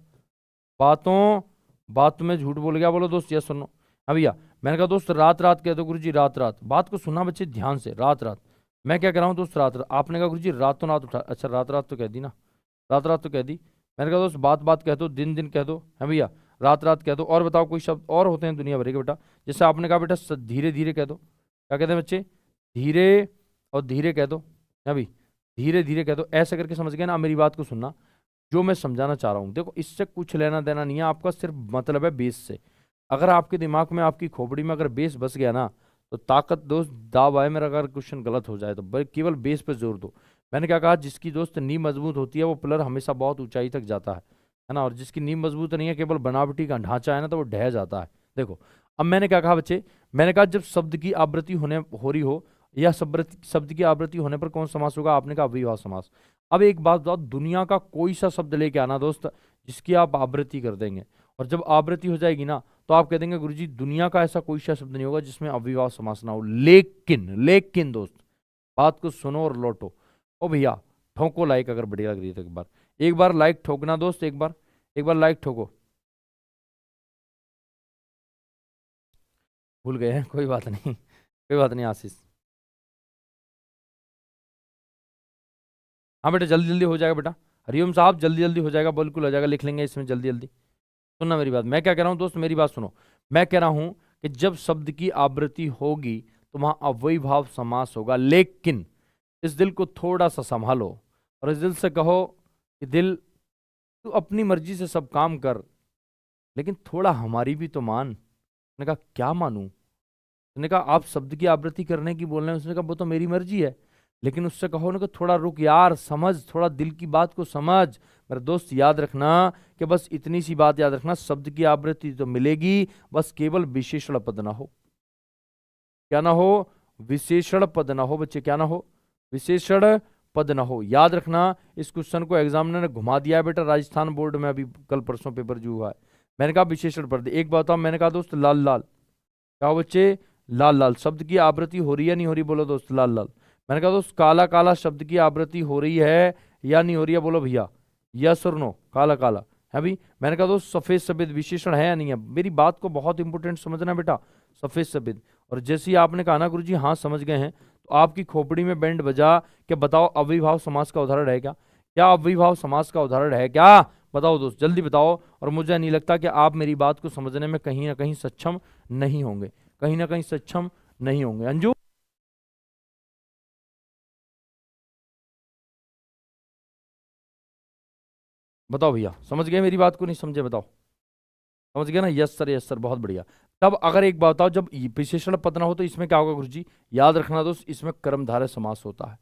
बातों बात में झूठ बोल गया। बोलो दोस्त यस सुनो। हाँ भैया। मैंने कहा दोस्त रात रात कह दो गुरुजी, रात रात। बात को सुनना बच्चे ध्यान से, रात रात। मैं क्या कह रहा हूँ दोस्त, रात रात। आपने कहा गुरुजी रातों रात उठा, अच्छा रात रात तो कह दी ना, रात रात तो कह दी। मैंने कहा दोस्त बात बात कह दो, दिन दिन कह दो, है भैया, रात रात कह दो। और बताओ कोई शब्द और होते हैं दुनिया भर के बेटा? जैसे आपने कहा बेटा धीरे धीरे कह दो। क्या कहते हैं बच्चे? धीरे और धीरे कह दो, है भाई, धीरे धीरे कह दो। ऐसे करके समझ गए ना? मेरी बात को सुनना, जो मैं समझाना चाह रहा हूँ देखो, इससे कुछ लेना देना नहीं है आपका, सिर्फ मतलब है बेस से। अगर आपके दिमाग में, आपकी खोपड़ी में अगर बेस बस गया ना, तो ताकत दोस्त दाव आए मेरा, अगर क्वेश्चन गलत हो जाए तो केवल बेस पे जोर दो। मैंने क्या कहा, जिसकी दोस्त नींव मजबूत होती है वो पिलर हमेशा बहुत ऊंचाई तक जाता है ना। और जिसकी नींव मजबूत नहीं है, केवल बनावटी का ढांचा है ना, तो वो ढह जाता है। देखो अब मैंने क्या कहा बच्चे, मैंने कहा जब शब्द की आवृत्ति हो रही हो, या शब्द की आवृत्ति होने पर कौन समास होगा? आपने कहा अव्ययीभाव समास। अब एक बात बताओ, दुनिया का कोई सा शब्द लेके आना दोस्त जिसकी आप आवृत्ति कर देंगे, और जब आवृत्ति हो जाएगी ना तो आप कह देंगे गुरुजी दुनिया का ऐसा कोई सा शब्द नहीं होगा जिसमें अव्ययीभाव समास ना हो। लेकिन लेकिन दोस्त बात को सुनो और लौटो। ओ भैया ठोको लाइक, अगर बढ़िया लग रही है तो एक बार लाइक ठोकना दोस्त, एक बार लाइक ठोको। भूल गए हैं, कोई बात नहीं, कोई बात नहीं आशीष। हाँ बेटा जल्दी जल्दी हो जाएगा बेटा, हरिओम साहब जल्दी जल्दी हो जाएगा, बिल्कुल हो जाएगा, लिख लेंगे इसमें जल्दी जल्दी। सुनना मेरी बात, मैं क्या कह रहा हूँ दोस्त, मेरी बात सुनो। मैं कह रहा हूं कि जब शब्द की आवृत्ति होगी तो वहां अव्ययीभाव समास होगा। लेकिन इस दिल को थोड़ा सा संभालो और इस दिल से कहो कि दिल तू अपनी मर्जी से सब काम कर, लेकिन थोड़ा हमारी भी तो मान। उसने कहा क्या मानूं? उसने कहा आप शब्द की आवृत्ति करने की बोल रहे हैं। उसने कहा वो तो मेरी मर्जी है, लेकिन उससे कहो ना कि थोड़ा रुक यार, समझ, थोड़ा दिल की बात को समझ। मेरे दोस्त याद रखना कि बस इतनी सी बात याद रखना, शब्द की आवृत्ति तो मिलेगी, बस केवल विशेषण पद ना हो। क्या ना हो? विशेषण पद ना हो बच्चे, क्या ना हो? विशेषण पद ना हो। याद रखना, इस क्वेश्चन को एग्जामिनर ने घुमा दिया है बेटा, राजस्थान बोर्ड में अभी कल परसों पेपर जो हुआ है। मैंने कहा विशेषण पद। एक बात बताओ, मैंने कहा दोस्त लाल लाल, क्या बच्चे? लाल लाल शब्द की आवृत्ति हो रही है नहीं हो रही? बोलो दोस्त लाल लाल। मैंने कहा दोस्त काला काला शब्द की आवृत्ति हो रही है या नहीं हो रही है? बोलो भैया यस और नो। काला काला है भाई। मैंने कहा दोस्त सफेद सफेद विशेषण है या नहीं है? मेरी बात को बहुत इंपॉर्टेंट समझना बेटा, सफेद सफेद। और जैसे ही आपने कहा ना गुरुजी हाँ समझ गए हैं, तो आपकी खोपड़ी में बैंड बजा कि बताओ अव्ययीभाव समास का उदाहरण है क्या? क्या अव्ययीभाव समास का उदाहरण है क्या? बताओ दोस्त जल्दी बताओ। और मुझे नहीं लगता कि आप मेरी बात को समझने में कहीं ना कहीं सक्षम नहीं होंगे, कहीं ना कहीं सक्षम नहीं होंगे। अंजू बताओ भैया, समझ गए मेरी बात को नहीं समझे? बताओ समझ गए ना? यस सर बहुत बढ़िया। तब अगर एक बात बताओ, जब विशेषण पद ना हो तो इसमें क्या होगा गुरुजी? याद रखना दोस्त, इसमें कर्मधारय समास होता है।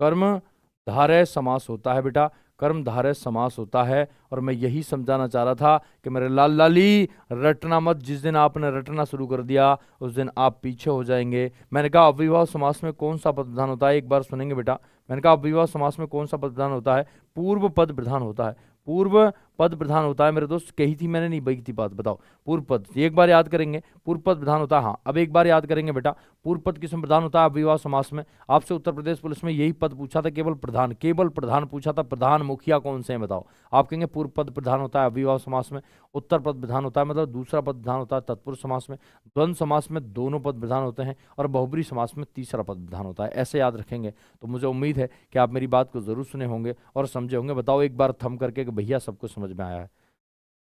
कर्मधारय समास होता है बेटा। कर्मधारय समास होता है। और मैं यही समझाना चाह रहा था कि मेरे लाल लाली रटना मत, जिस दिन आपने रटना शुरू कर दिया उस दिन आप पीछे हो जाएंगे। मैंने कहा अव्ययभाव समास में कौन सा पद प्रधान होता है, एक बार सुनेंगे बेटा। मैंने कहा अव्ययभाव समास में कौन सा पद प्रधान होता है, पूर्व पद प्रधान होता है। पूर्व पद प्रधान होता है मेरे दोस्त, कही थी मैंने, नहीं बही थी बात, बताओ। पूर्व पद एक बार याद करेंगे, पूर्व पद प्रधान होता है। हाँ, अब एक बार याद करेंगे बेटा, पूर्व पद किसमें प्रधान होता है, अव्ययभाव समास में। आपसे उत्तर प्रदेश पुलिस में यही पद पूछा था, केवल प्रधान, केवल प्रधान पूछा था। प्रधान मुखिया कौन से हैं बताओ। आप कहेंगे पूर्व पद प्रधान होता है अव्ययभाव समास में, उत्तर पद प्रधान होता है मतलब दूसरा पद प्रधान होता है तत्पुरुष समास में, द्वंद्व समास में दोनों पद प्रधान होते हैं, और बहुब्रीहि समास में तीसरा पद प्रधान होता है। ऐसे याद रखेंगे तो मुझे उम्मीद है कि आप मेरी बात को जरूर सुने होंगे और समझे होंगे। बताओ एक बार थम करके कि भैया सबको समझ में आया है।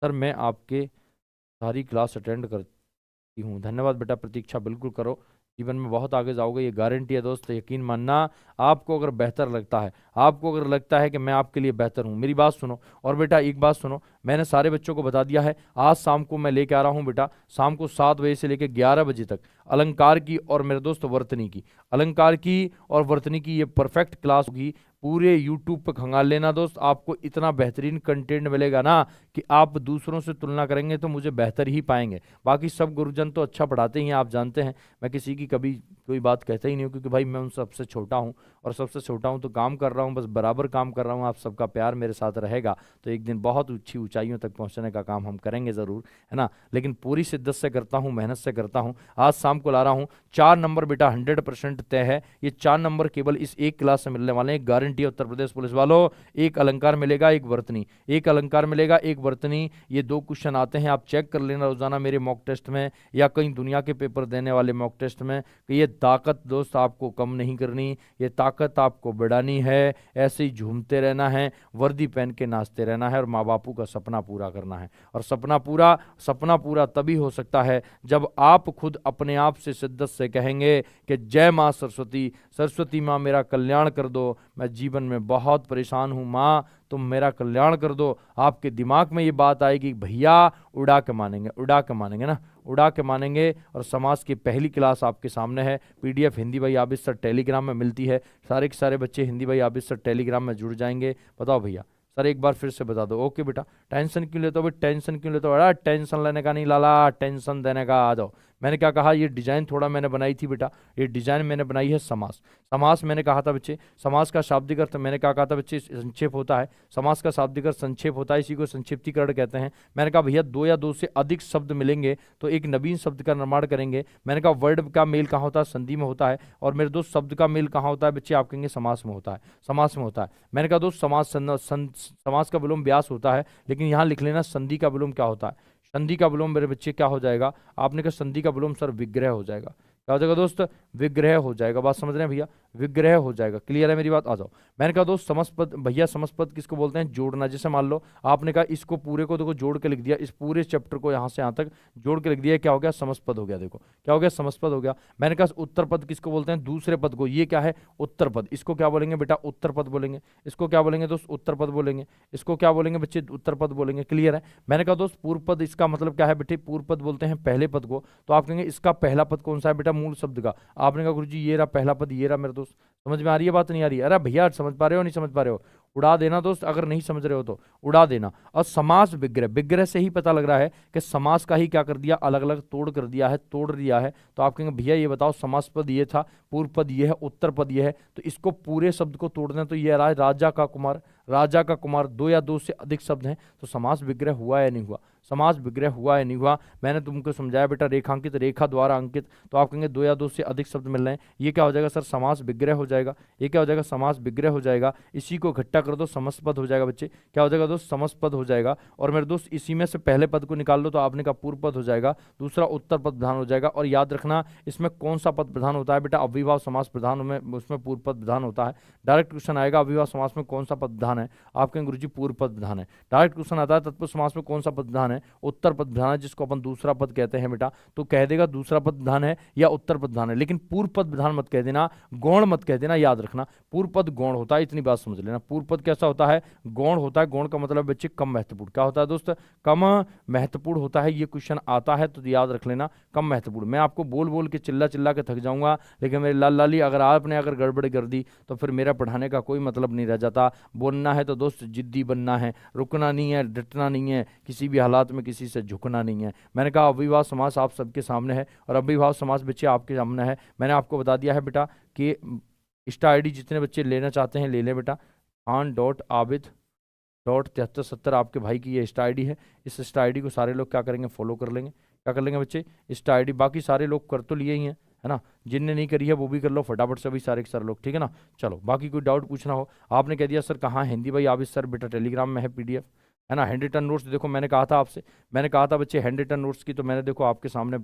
सर मैं आपके सारी क्लास अटेंड करती हूँ। धन्यवाद बेटा, प्रतीक्षा बिल्कुल करो, जीवन में बहुत आगे जाओगे, ये गारंटी है दोस्त, यकीन मानना। आपको अगर बेहतर लगता है, आपको अगर लगता है कि मैं आपके लिए बेहतर हूँ, मेरी बात सुनो। और बेटा एक बात सुनो, मैंने सारे बच्चों को बता दिया है, आज शाम को मैं लेके आ रहा हूँ बेटा, शाम को 7 बजे से लेकर 11 बजे तक अलंकार की और मेरे दोस्त वर्तनी की, अलंकार की और वर्तनी की ये परफेक्ट क्लास होगी। पूरे यूट्यूब पर खंगाल लेना दोस्त, आपको इतना बेहतरीन कंटेंट मिलेगा ना कि आप दूसरों से तुलना करेंगे तो मुझे बेहतर ही पाएंगे। बाकी सब गुरुजन तो अच्छा पढ़ाते ही हैं, आप जानते हैं, मैं किसी की कभी कोई बात कहता ही नहीं हूँ, क्योंकि भाई मैं उन सबसे छोटा हूँ, और सबसे छोटा हूँ तो काम कर रहा हूँ, बस बराबर काम कर रहा हूँ। आप सबका प्यार मेरे साथ रहेगा तो एक दिन बहुत ऊंची ऊंचाइयों तक पहुँचने का काम हम करेंगे ज़रूर, है ना। लेकिन पूरी शिद्दत से करता हूँ, मेहनत से करता हूँ। आज शाम को ला रहा हूँ 4 नंबर बेटा, 100% तय है। ये 4 नंबर केवल इस एक क्लास से मिलने वाले हैं, गारंटी है उत्तर प्रदेश पुलिस वालों। एक अलंकार मिलेगा, एक वर्तनी, एक अलंकार मिलेगा, एक वर्तनी। ये 2 क्वेश्चन आते हैं, आप चेक कर लेना रोजाना मेरे मॉक टेस्ट में या कहीं दुनिया के पेपर देने वाले मॉक टेस्ट में, कि ये ताकत दोस्त आपको कम नहीं करनी, ये ताकत आपको बढ़ानी है। ऐसे ही झूमते रहना है, वर्दी पहन के नाचते रहना है, और माँ बापू का सपना पूरा करना है। और सपना पूरा तभी हो सकता है जब आप खुद अपने आप से शिद्दत से कहेंगे कि जय माँ सरस्वती, सरस्वती माँ मेरा कल्याण कर दो, मैं जीवन में बहुत परेशान हूँ माँ, तुम मेरा कल्याण कर दो। आपके दिमाग में ये बात आएगी, भैया उड़ा के मानेंगे, उड़ा के मानेंगे ना, उड़ा के मानेंगे। और समाज की पहली क्लास आपके सामने है, पीडीएफ हिंदी भाई आप इस सर टेलीग्राम में मिलती है, सारे के सारे बच्चे हिंदी भाई आप इस सर टेलीग्राम में जुड़ जाएंगे। बताओ भैया, सर एक बार फिर से बता दो। ओके बेटा, टेंशन क्यों लेते हो भाई, टेंशन क्यों लेते हो, अरे टेंशन लेने का नहीं लाला, टेंशन देने का। आ जाओ। मैंने क्या कहा, ये डिजाइन थोड़ा मैंने बनाई थी बेटा, ये डिजाइन मैंने बनाई है समास। समास मैंने कहा था बच्चे, समास का शाब्दिक अर्थ मैंने क्या कहा था बच्चे, संक्षेप होता है। समास का शाब्दिक अर्थ संक्षेप होता है, इसी को संक्षिप्तीकरण कहते हैं। मैंने कहा भैया 2 या 2 से अधिक शब्द मिलेंगे तो एक नवीन शब्द का निर्माण करेंगे। मैंने कहा वर्ड का मेल कहाँ होता है, संधि में होता है। और मेरे दोस्त शब्द का मेल कहाँ होता है बच्चे, आप कहेंगे समास में होता है, समास में होता है। मैंने कहा दोस्त समास का विलोम व्यास होता है, लेकिन यहाँ लिख लेना संधि का विलोम क्या होता है। संधि का विलोम मेरे बच्चे क्या हो जाएगा, आपने कहा संधि का विलोम सर विग्रह हो जाएगा। क्या हो जाएगा दोस्त, विग्रह हो जाएगा। बात समझ रहे हैं भैया, विग्रह हो जाएगा। क्लियर है मेरी बात, आ जाओ। मैंने कहा दोस्त समस्पद, भैया समस्पद किसको बोलते हैं, जोड़ना। जैसे मान लो आपने कहा इसको पूरे को देखो जोड़ के लिख दिया, इस पूरे चैप्टर को यहाँ से यहाँ तक जोड़ के लिख दिया, क्या हो गया, समस्पद हो गया। देखो क्या हो गया, समस्पद हो गया। मैंने कहा उत्तर पद किसको बोलते हैं, दूसरे पद को, ये क्या है उत्तर पद, इसको क्या बोलेंगे बेटा, उत्तर पद बोलेंगे। इसको क्या बोलेंगे दोस्त, उत्तर पद बोलेंगे। इसको क्या बोलेंगे बच्चे, उत्तर पद बोलेंगे। क्लियर है। मैंने कहा दोस्त पूर्व पद, इसका मतलब क्या है बेटे, पूर्व पद बोलते हैं पहले पद को। तो आप कहेंगे इसका पहला पद कौन सा है बेटा, मूल शब्द का। आपने कहा गुरुजी ये रहा पहला पद, ये रहा। मेरे दोस्त समझ में आ रही है बात, नहीं आ रही है, अरे भैया समझ पा रहे हो नहीं समझ पा रहे हो, उड़ा देना दोस्त, अगर नहीं समझ रहे हो तो उड़ा देना। और समास विग्रह, विग्रह से ही पता लग रहा है कि समास का ही क्या कर दिया, अलग अलग तोड़ कर दिया है, तोड़ दिया है। तो आप कहेंगे भैया ये बताओ, समास पद ये था, पूर्व पद ये है, उत्तर पद ये है, तो इसको पूरे शब्द को तोड़ना, तो ये रहा राजा का कुमार, राजा का कुमार। 2 या 2 से अधिक शब्द हैं, तो समास विग्रह हुआ या नहीं हुआ, समास विग्रह हुआ या नहीं हुआ। मैंने तुमको समझाया बेटा, रेखांकित, रेखा द्वारा अंकित। तो आप कहेंगे 2 या 2 से अधिक शब्द मिल रहे हैं, ये क्या हो जाएगा सर, समास विग्रह हो जाएगा। ये क्या हो जाएगा, समास विग्रह हो जाएगा। इसी को इकट्ठा कर दो, समस्त हो जाएगा बच्चे। क्या हो जाएगा दोस्त, समस्त पद हो जाएगा। और मेरे दोस्त इसी में से पहले पद को निकाल लो, तो आपने कहा पूर्व पद हो जाएगा, दूसरा उत्तर पद प्रधान हो जाएगा। और याद रखना इसमें कौन सा पद प्रधान होता है बेटा, अव्ययभाव समास प्रधान में, उसमें पूर्व पद प्रधान होता है। डायरेक्ट क्वेश्चन आएगा अव्ययभाव समास में कौन सा पद प्रधान है, आप कहेंगे गुरुजी पूर्व पद प्रधान है। डायरेक्ट क्वेश्चन आता है तत्पुरुष समास में कौन सा पद प्रधान है, उत्तर पद प्रधान है, जिसको अपन दूसरा पद कहते हैं बेटा। तो कह देगा दूसरा पद प्रधान है या उत्तर पद प्रधान है, लेकिन पूर्व पद प्रधान मत कह देना, गौण मत कह देना। याद रखना पूर्व पद गौण होता है, इतनी बात समझ लेना। पूर्व पद कैसा होता है, गौण होता है। गौण का मतलब बच्चे कम महत्वपूर्ण। क्या होता है दोस्त, कम महत्वपूर्ण होता है। ये क्वेश्चन आता है तो याद रख लेना, कम महत्वपूर्ण। मैं आपको बोल बोल के चिल्ला चिल्ला के थक जाऊंगा, लेकिन मेरे लाल लाली अगर आपने गड़बड़ कर दी तो फिर मेरा पढ़ाने का कोई मतलब नहीं रह जाता। बोलने बनना है तो दोस्त जिद्दी बनना है, रुकना नहीं है, डटना नहीं है, किसी भी हालात में किसी से झुकना नहीं है। मैंने कहा अभिभावक समाज आप सबके सामने है और अभिभावक समाज बच्चे आपके सामने है। मैंने आपको बता दिया है बेटा कि इंस्टा आईडी जितने बच्चे लेना चाहते हैं ले लें बेटा। खान.आबिद.7370 आपके भाई की ये इंस्टा आईडी है। इस इंस्टा आईडी को सारे लोग क्या करेंगे, फॉलो कर लेंगे। क्या कर लेंगे बच्चे, इंस्टा आईडी। बाकी सारे लोग कर तो लिए ही हैं, है ना, जिनने नहीं करी है वो भी कर लो फटाफट से, भी सारे के सारे लोग, ठीक है ना। चलो बाकी कोई डाउट पूछना हो। आपने कह दिया सर कहाँ हिंदी भाई आबिद सर, बेटा टेलीग्राम में है पीडीएफ, है ना। हैंड रिटन नोट्स देखो मैंने कहा था आपसे, मैंने कहा था बच्चे हैंड रिटन नोट्स की, तो मैंने देखो आपके सामने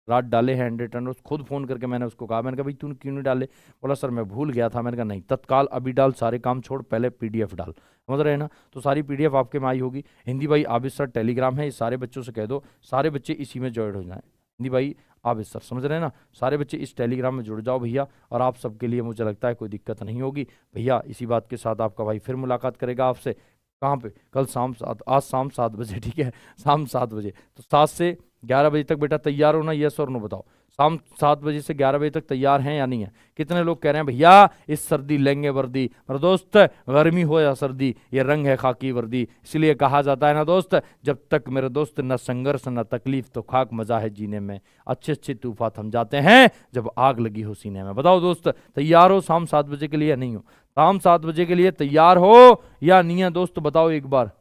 रात डाले हैं हैंड रिटन नोट्स। खुद फोन करके मैंने उसको कहा, मैंने कहा भाई तूने क्यों नहीं डाले, बोला सर मैं भूल गया था। मैंने कहा नहीं, तत्काल अभी डाल, सारे काम छोड़, पहले पीडीएफ डाल, समझ रहे हैं ना। तो सारी पीडीएफ आपके में आई होगी। हिंदी भाई आबिद सर टेलीग्राम है, ये सारे बच्चों से कह दो सारे बच्चे इसी में ज्वाइन हो जाएं। हिंदी भाई आबिद सर, समझ रहे हैं ना, सारे बच्चे इस टेलीग्राम में जुड़ जाओ भैया, और आप सबके लिए मुझे लगता है कोई दिक्कत नहीं होगी भैया। इसी बात के साथ आपका भाई फिर मुलाकात करेगा आपसे, कहाँ पे, कल शाम 7, आज शाम 7 बजे, ठीक है, शाम 7 बजे। तो 7 से 11 बजे तक बेटा तैयार होना, यस और नो बताओ। शाम 7 बजे से 11 बजे तक तैयार हैं या नहीं है? कितने लोग कह रहे हैं भैया इस सर्दी लेंगे वर्दी। मेरा दोस्त गर्मी हो या सर्दी, ये रंग है खाकी वर्दी। इसलिए कहा जाता है ना दोस्त, जब तक मेरे दोस्त न संघर्ष न तकलीफ तो खाक मजा है जीने में। अच्छे अच्छे तूफान थम जाते हैं जब आग लगी हो सीने में। बताओ दोस्त तैयार हो शाम 7 बजे के लिए, नहीं हो? शाम 7 बजे के लिए तैयार हो या नहीं है दोस्त, बताओ एक बार।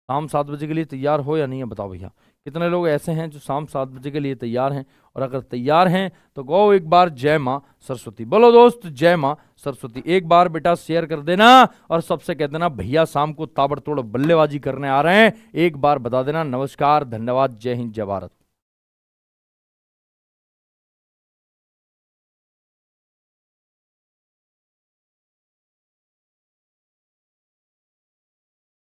शाम 7 बजे के लिए तैयार हो या नहीं है, बताओ भैया। कितने लोग ऐसे हैं जो शाम 7 बजे के लिए तैयार हैं? और अगर तैयार हैं तो गो एक बार जय माँ सरस्वती बोलो दोस्त, जय माँ सरस्वती। एक बार बेटा शेयर कर देना और सबसे कह देना भैया शाम को ताबड़तोड़ बल्लेबाजी करने आ रहे हैं। एक बार बता देना। नमस्कार, धन्यवाद, जय हिंद, जय भारत।